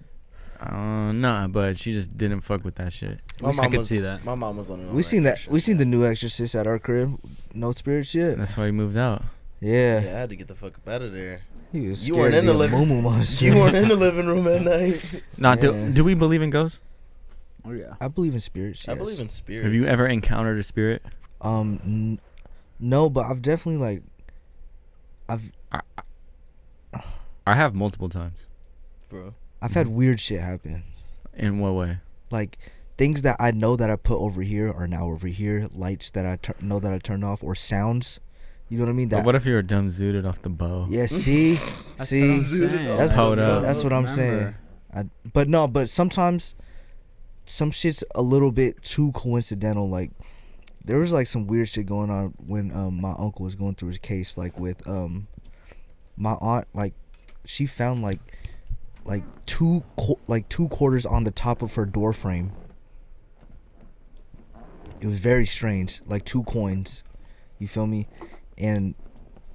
Nah, but she just didn't fuck with that shit. At least I could see that. My mom was on it. We seen that. We seen the new Exorcist at our crib. No spirit shit. That's why we moved out. Yeah. Yeah, I had to get the fuck up out of there. He was You scared weren't in to the be a living- moo-moo monster. You weren't in the living room at night. Nah, Yeah. do we believe in ghosts? Oh yeah. I believe in spirits. I Yes. believe in spirits. Have you ever encountered a spirit? No, but I've definitely like, I have multiple times. bro? I've had weird shit happen. In what way? Like things that I know that I put over here are now over here. Lights that I know that I turned off, or sounds. You know what I mean? But That. what if you're a dumb zooted off the bow? Yeah. See. See. That's Hold up. That's what I'm saying. But sometimes some shit's a little bit too coincidental. Like there was like some weird shit going on when my uncle was going through his case, like with my aunt. Like she found like two quarters on the top of her door frame. It was very strange, like 2 coins. You feel me? And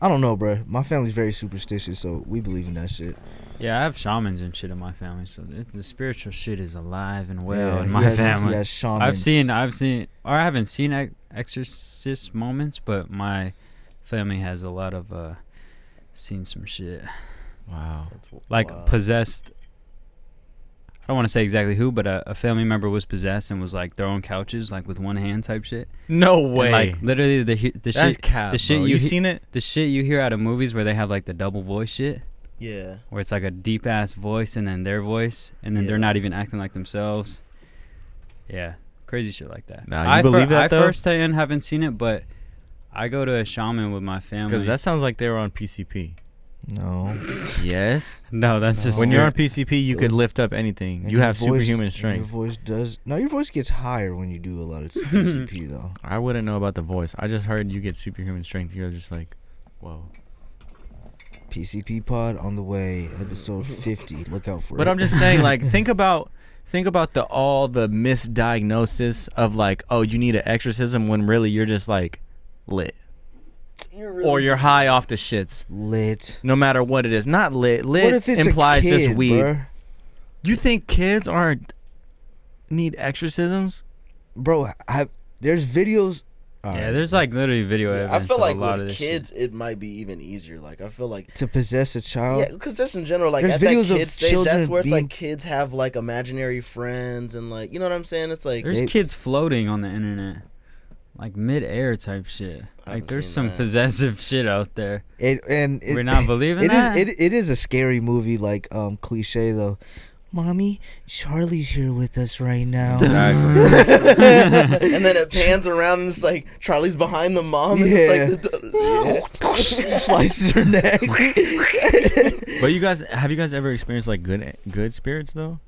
I don't know, bro. My family's very superstitious, so we believe in that shit. Yeah, I have shamans and shit in my family, so the spiritual shit is alive and well Yeah, in he my has- family. He has shamans. I've seen, or I haven't seen exorcist moments, but my family has a lot of seen some shit, Wow. like possessed. I don't want to say exactly who, but a family member was possessed and was like throwing couches like with one hand type shit. No And, way. like literally the That's shit, cap, the shit bro. you You he- seen it? the shit you hear out of movies where they have like the double voice shit. Yeah. Where it's like a deep ass voice and then their voice and then they're Yeah. not even acting like themselves. Yeah, crazy shit like that. Nah, you believe that, I though? firsthand haven't seen it, but I go to a shaman with my family. Because that sounds like they were on PCP. No. Yes. No, that's just When you're on spirit. PCP, you could lift up anything. And You your have voice- superhuman and strength. Your voice does. No, your voice gets higher when you do a lot of PCP though. I wouldn't know about the voice. I just heard you get superhuman strength. You're just like, whoa. PCP pod on the way, episode 50. Look out for it. But I'm just saying, like, think about all the misdiagnosis of like, oh, you need an exorcism when really you're just like lit. Or you're high off the shits. lit. No matter what it is. Not lit. What Lit if it's implies a kid, just weed. bruh? You think kids need exorcisms? Bro, there's videos Yeah, there's like literally video I evidence feel of like a lot of with this kids, shit. it might be even easier. Like I feel like to possess a child. yeah, because just in general, like There's at that videos of kid stage, children that's where it's being- like kids have like imaginary friends and like you know what I'm saying. It's like There's kids floating on the internet, like mid-air type shit. I Like haven't there's seen some that. possessive shit out there. We're not believing that? It is a scary movie, like cliche though. Mommy, Charlie's here with us right now. and then it pans around and it's like Charlie's behind the mom and it's like Slices her neck. But have you guys ever experienced like good spirits though?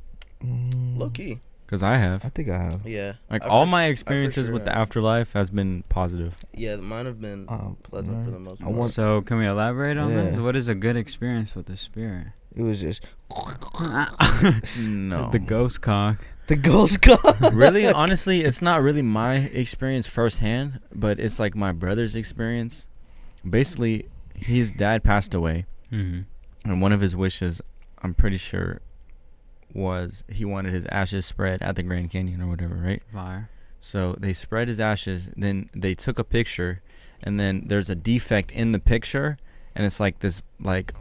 low key. Because I have. I think I have. Yeah. Like I all for my su- I for experiences sure with the have. afterlife has been positive. Yeah, mine have been pleasant for the most part. So can we elaborate on Yeah. this? What is a good experience with the spirit? It was just No. The ghost cock. the ghost god. Really, honestly, it's not really my experience firsthand, but it's like my brother's experience. Basically, his dad passed away, Mm-hmm. and one of his wishes, I'm pretty sure, was he wanted his ashes spread at the Grand Canyon or whatever, right? Fire. So they spread his ashes, then they took a picture, and then there's a defect in the picture, and it's like this like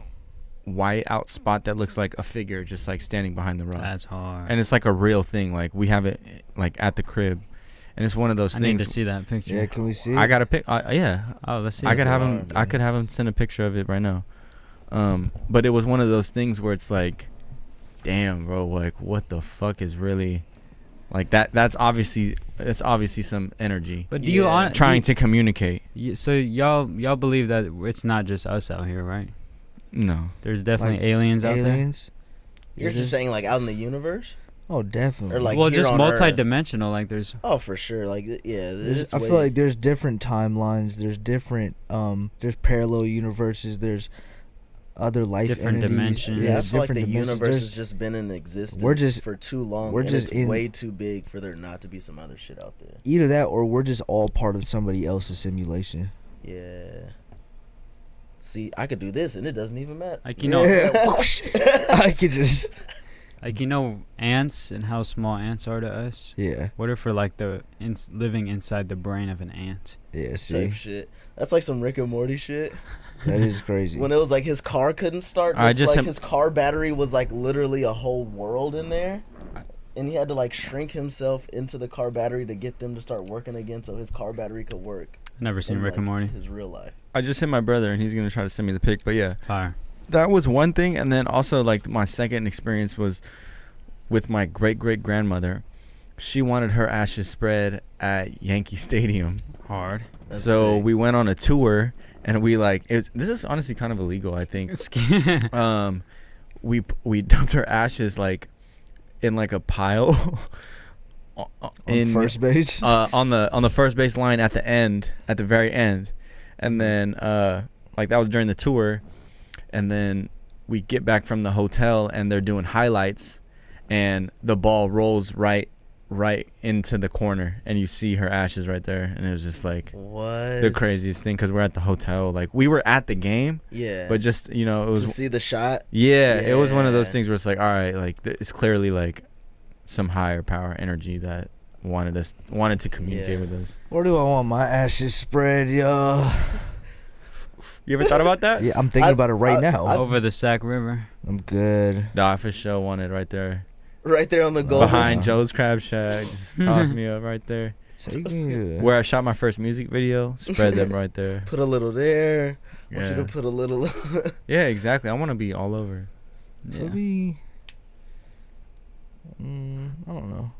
white out spot that looks like a figure just like standing behind the rock. That's hard. And it's like a real thing. Like we have it like at the crib, and it's one of those I need things. to see that picture. Yeah, can we see? I got a pic. Yeah, Oh, let's see. I could it. have him. hard, I man. could have him send a picture of it right now. But it was one of those things where it's like, damn, bro, like what the fuck is really, like that's obviously some energy But do you Yeah. on trying to communicate. So y'all believe that it's not just us out here, right? No, There's definitely Like, aliens out there. aliens. You're just saying like out in the universe? Oh, definitely. Or like Well, here just on Earth? multi-dimensional. Like there's Oh, for sure. Like yeah, I feel like there's different timelines. There's different there's parallel universes. There's other life Different entities. dimensions. yeah, I feel like different the dimensions. universe There's- has just been in existence we're just- for too long. we're and just it's in- way too big for there not to be some other shit out there. either that or we're just all part of somebody else's simulation. Yeah. See, I could do this and it doesn't even matter. like know, I could just like ants and how small ants are to us. yeah What if we're like living inside the brain of an ant? yeah. See, Type shit. That's like some Rick and Morty shit. that is crazy. When it was like his car couldn't start. I It's just like am- his car battery was like literally a whole world in there. And he had to like shrink himself into the car battery to get them to start working again so his car battery could work. Never seen in, Rick and like, Morty. His real life. I just hit my brother and he's gonna try to send me the pic. But yeah, Fire. that was one thing. And then also like my second experience was with my great grandmother. She wanted her ashes spread at Yankee Stadium. Hard. That's So sick. we went on a tour and we like this is honestly kind of illegal, I think. We dumped her ashes like in like a pile on first base. on the first base line at the very end, and then like that was during the tour, and then we get back from the hotel and they're doing highlights, and the ball rolls right into the corner and you see her ashes right there, and it was just like What? the craziest thing because we're at the hotel, like we were at the game, Yeah. but just it to was see the shot. it was one of those Yeah. things where it's like, all right, like it's clearly like some higher power energy that wanted to communicate Yeah. with us. Where do I want my ashes spread, yo? You ever thought about that? Yeah, I'm thinking about it right now. Over the Sac River. I'm good. Nah, for sure wanted right there Right there on the goal. behind Joe's Crab Shack. Just toss me up right there. Take me to- Where I shot my first music video, spread them right there. Put a little there. I want you Yeah, to put a little. yeah, exactly. I want to be all over. Yeah. Probably. I don't know.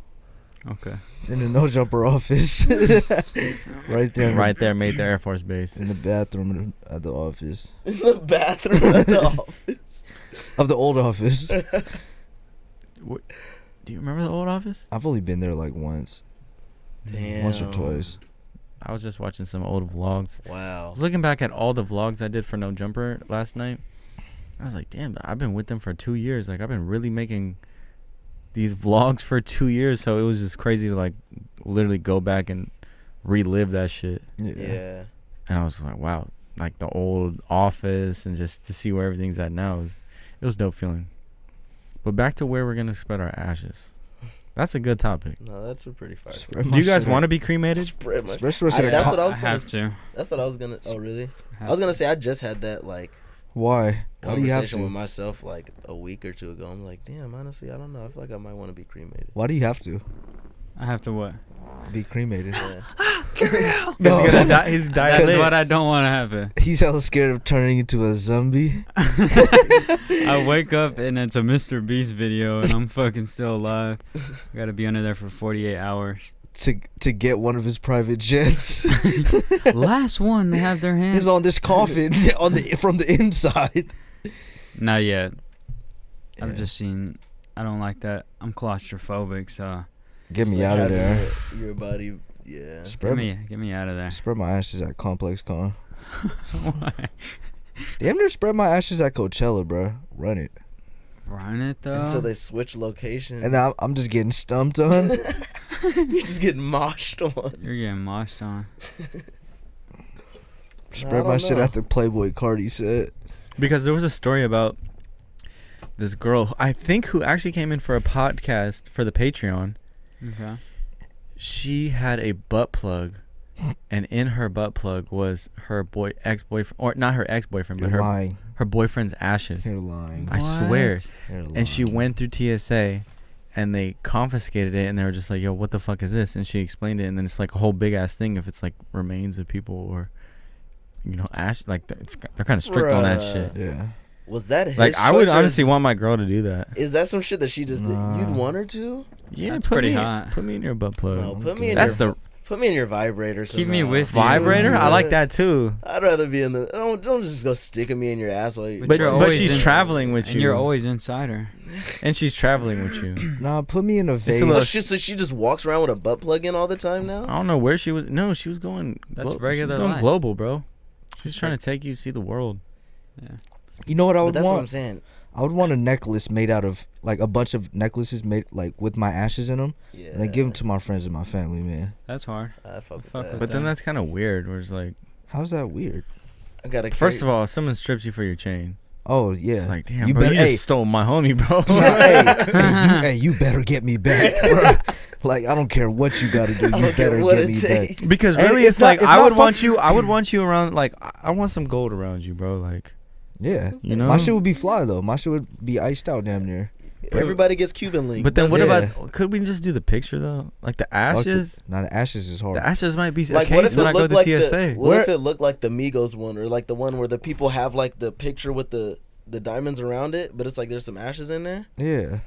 Okay. In the no jumper office, right there, Right there, made the Air Force Base. in the bathroom at the office in the bathroom at the office. of the old office. Do you remember the old office? I've only been there like once, Damn. once or twice. I was just watching some old vlogs. I Wow. was looking back at all the vlogs I did for No Jumper last night. I was like, damn, I've been with them for 2 years. Like, I've been really making these vlogs for 2 years. So it was just crazy to, like, literally go back and relive that shit. Yeah. And I was like, wow, like the old office and just to see where everything's at now, it was dope feeling. But back to where we're going to spread our ashes. That's a good topic. No, that's a pretty fire. Do you guys want to be cremated? Spread my. That's what I have to. That's what I was gonna. Oh really? I was gonna say I just had that like Why? Why do you have conversation to? with myself like a week or two ago. I'm like, damn, honestly, I don't know. I feel like I might want to be cremated. Why do you have to I have to what? be cremated? Yeah. No. He's That's dying. what I don't want to happen. He's hella scared of turning into a zombie. I wake up and it's a Mr. Beast video and I'm fucking still alive. I gotta be under there for 48 hours. To get one of his private jets. Last one to have their hands. He's on this coffin from the inside. Not yet. Yeah. I've just seen. I don't like that. I'm claustrophobic, so Get me It's like out of having there. Your body, yeah. get me out of there. Spread my ashes at Complex Con. Why? Damn near spread my ashes at Coachella, bro. Run it. Run it though. Until they switch locations. And now I'm just getting stumped on. You're just getting moshed on. You're getting moshed on. Spread I my don't shit know. at the Playboy Cardi set. Because there was a story about this girl, I think, who actually came in for a podcast for the Patreon. Okay. She had a butt plug, and in her butt plug was her ex-boyfriend, or not her ex-boyfriend, but You're lying. her boyfriend's ashes. You're lying. I swear. You're And she lying. went through TSA, and they confiscated it, and they were just like, "Yo, what the fuck is this?" And she explained it, and then it's like a whole big ass thing if it's like remains of people or, ash. Like they're kind of strict on that Bruh. shit. Yeah. Was that his Like I would choice or honestly is- want my girl to do that. Is that some shit that she just Nah. did? You'd want her to? Yeah, That's put pretty me, hot. Put me in your butt plug. No, put me in That's your the put me in your vibrator. Keep me somehow. with you. vibrator. I like that too. I'd rather be in the. Don't just go sticking me in your ass while you. But you're but always she's in- traveling with And you. you're always inside her. And she's traveling with you. Nah, put me in a vase. a little- So she just walks around with a butt plug in all the time now. I don't know where she was. No, she was going. That's she was regular going life. global, bro. She's trying to take you to see the world. Yeah. You know what I But would that's what I'm want? saying. I would want a necklace made out of like a bunch of necklaces made like with my ashes in them, Yeah. and then give them to my friends and my family. Man, That's hard. I fuck with Fuck that. with But then that. that's kind of weird. Where it's like, how's that weird? I gotta. first of all, someone strips you for your chain. Oh yeah. It's like, damn, You bro, better- you hey. just stole my homie, bro. hey, you better get me back, bro. Like I don't care what you gotta do, I you don't care better what get it me takes. back. Because And really, it's it's not- like it's I not would want fuck- you. I would want you around. Like I want some gold around you, bro. Like Yeah, you know. my shit would be fly though. My shit would be iced out damn near. Everybody gets Cuban link. But then what Yeah. about? Could we just do the picture though? Like the Fuck it. ashes. Nah, the ashes is hard. The ashes might be Like a what case if when it I go looked to like TSA. the? What if it looked like the Migos one, or like the one where the people have like the picture with the diamonds around it, but it's like there's some ashes in there. Yeah,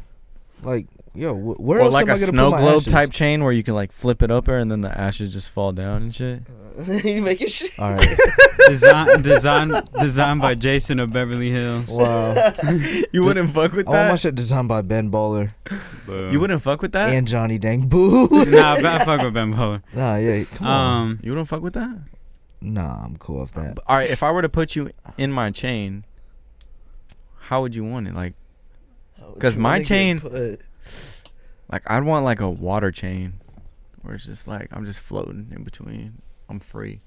like yo, where Or else like am I a gonna snow put my globe ashes? type chain where you can like flip it up there and then the ashes just fall down and shit. You make it shit. All right. Designed by Jason of Beverly Hills. Wow. You wouldn't fuck with I want my that. shit designed by Ben Baller You wouldn't fuck with that. and Johnny Dang Boo. Nah, I fuck with Ben Baller. Nah, yeah. Come on. You wouldn't fuck with that. Nah, I'm cool off that. All right, if I were to put you in my chain, how would you want it? Like, Because my chain- like I'd want like a water chain, where it's just like I'm just floating in between. I'm free.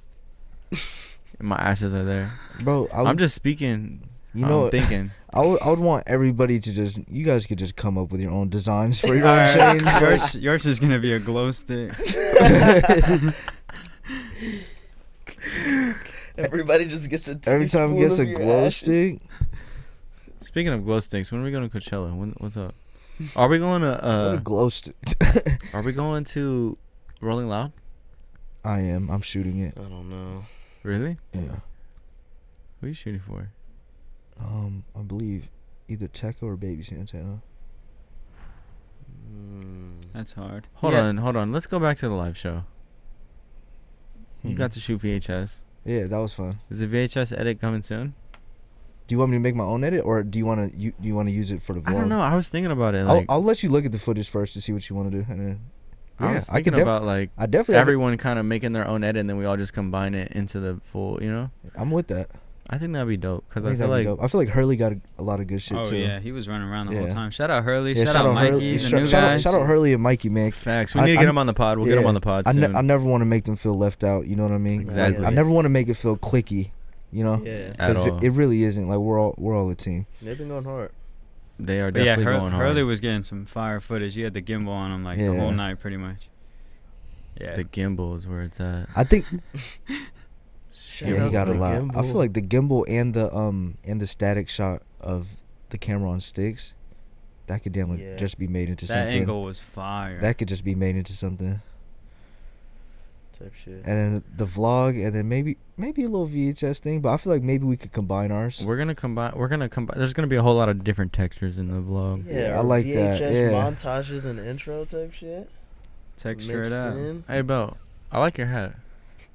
And my ashes are there. Bro, I'm just speaking. you know, I'm thinking. I would want everybody to just, you guys could just come up with your own designs for your All own right. chains. like- Yours is gonna be a glow stick. Everybody just gets a Every time it gets a teaspoon of your glow ashes. stick. Speaking of glow sticks, when are we going to Coachella? What's up? Are we going What a to? glow stick. Are we going to Rolling Loud? I am. I'm shooting it. I don't know. Really? Yeah. What are you shooting for? I believe either Tekka or Baby Santana. That's hard. Hold on. Let's go back to the live show. You Mhm. got to shoot VHS. Yeah, that was fun. Is the VHS edit coming soon? Do you want me to make my own edit, or do you want to use it for the vlog? I don't know. I was thinking about it. Like, I'll let you look at the footage first to see what you want to do, and then I was I thinking could about like I definitely have everyone kind of making their own edit, and then we all just combine it into the full. You know, I'm with that. I think that'd be dope because I think feel that'd be like dope. I feel like Hurley got a lot of good shit Oh too. yeah, he was running around the whole Yeah. time. Shout out Hurley. Yeah, shout out Mikey, Hurley. the new Shout guys. out Hurley and Mikey, man. facts. We I- need to I- get him on the pod. We'll get him yeah. on the pod I soon. never want to make them feel left out. You know what I mean? Exactly. Like, I never want to make it feel cliquey. You know? Yeah. At Because all. it really isn't. Like we're all a team. They've been going hard. They are But yeah, definitely going hard. Hurley was getting some fire footage. He had the gimbal on him like the whole night, pretty much. Yeah. The gimbal is where it's at. I think. Shout Yeah, he out got a the lot. I gimbal. feel like the gimbal and the static shot of the camera on sticks, that could damn just be made into that something. That angle was fire. That could just be made into something. Type shit. And then the vlog, and then maybe a little VHS thing. But I feel like maybe we could combine ours. We're gonna combine. There's gonna be a whole lot of different textures in the vlog. Yeah, I like VHS that. Yeah. montages and intro type shit. Texture it Mixed out. in. Hey, Bo, I like your hat.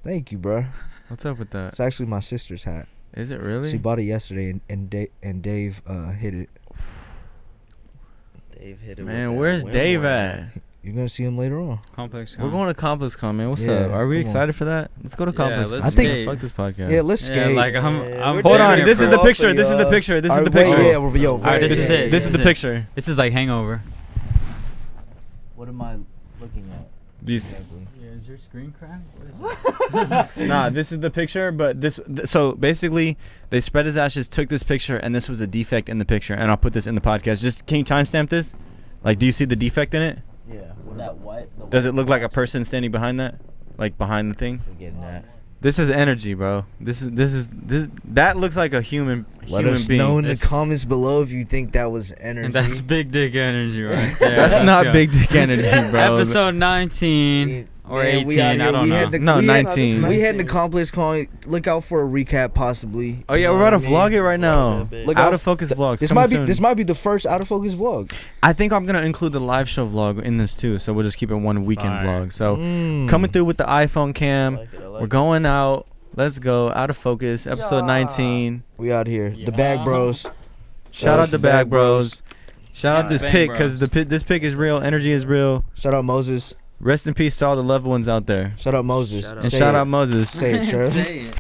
Thank you, bro. What's up with that? It's actually my sister's hat. Is it really? She bought it yesterday, and Dave hit it. Dave hit it. Man, with where's that Dave windmill. at? You're gonna see him later on. Complex. We're going to Complex Con, man. What's Yeah, up? Are we come on. excited for that? Let's go to Yeah, Complex let's Con. I think- Man, fuck this podcast. Yeah, let's Yeah, skate. like Yeah, I'm we're Hold damn on. near This is the pro picture. for This is the y'all. picture. This is Alright, the wait, picture. Yeah, yo, Alright, this is it. This is the This is it. picture. This is like Hangover. What am I looking at? Do you see? Yeah, is your screen cracked? What is it? Nah, this is the picture, but so basically they spread his ashes, took this picture, and this was a defect in the picture, and I'll put this in the podcast. Just can you timestamp this? Like, do you see the defect in it? Yeah, that white. Does it look like a person standing behind that? Like behind the thing? Getting that. This is energy, bro. This that looks like a human Let human us being. know in the It's- comments below if you think that was energy. And that's big dick energy right there. That's Let's not go. big dick energy, bro. Episode 19 or Man, 18. we out I here. don't We know. had to- No, we had- 19. We had the complex calling. Look out for a recap, possibly. Oh yeah, You know we're about what to I vlog mean? it right now. Look Out out of focus vlogs. This coming might be soon. this might be the first out of focus vlog. I think I'm gonna include the live show vlog in this too, so we'll just keep it one weekend Fire. vlog. So Mm. coming through with the iPhone cam, I like it, I like we're it. going out. Let's go. Out of focus. Episode Yeah. 19. We out here. Yeah. The Bag Bros. Shout out to Bag Bros. Shout out this Bang pick Bros. because this pick is real. Energy is real. Shout out Moses. Rest in peace to all the loved ones out there. Shout out Moses. Shout out. And Say shout it. out Moses. Say it, Trev. Say it.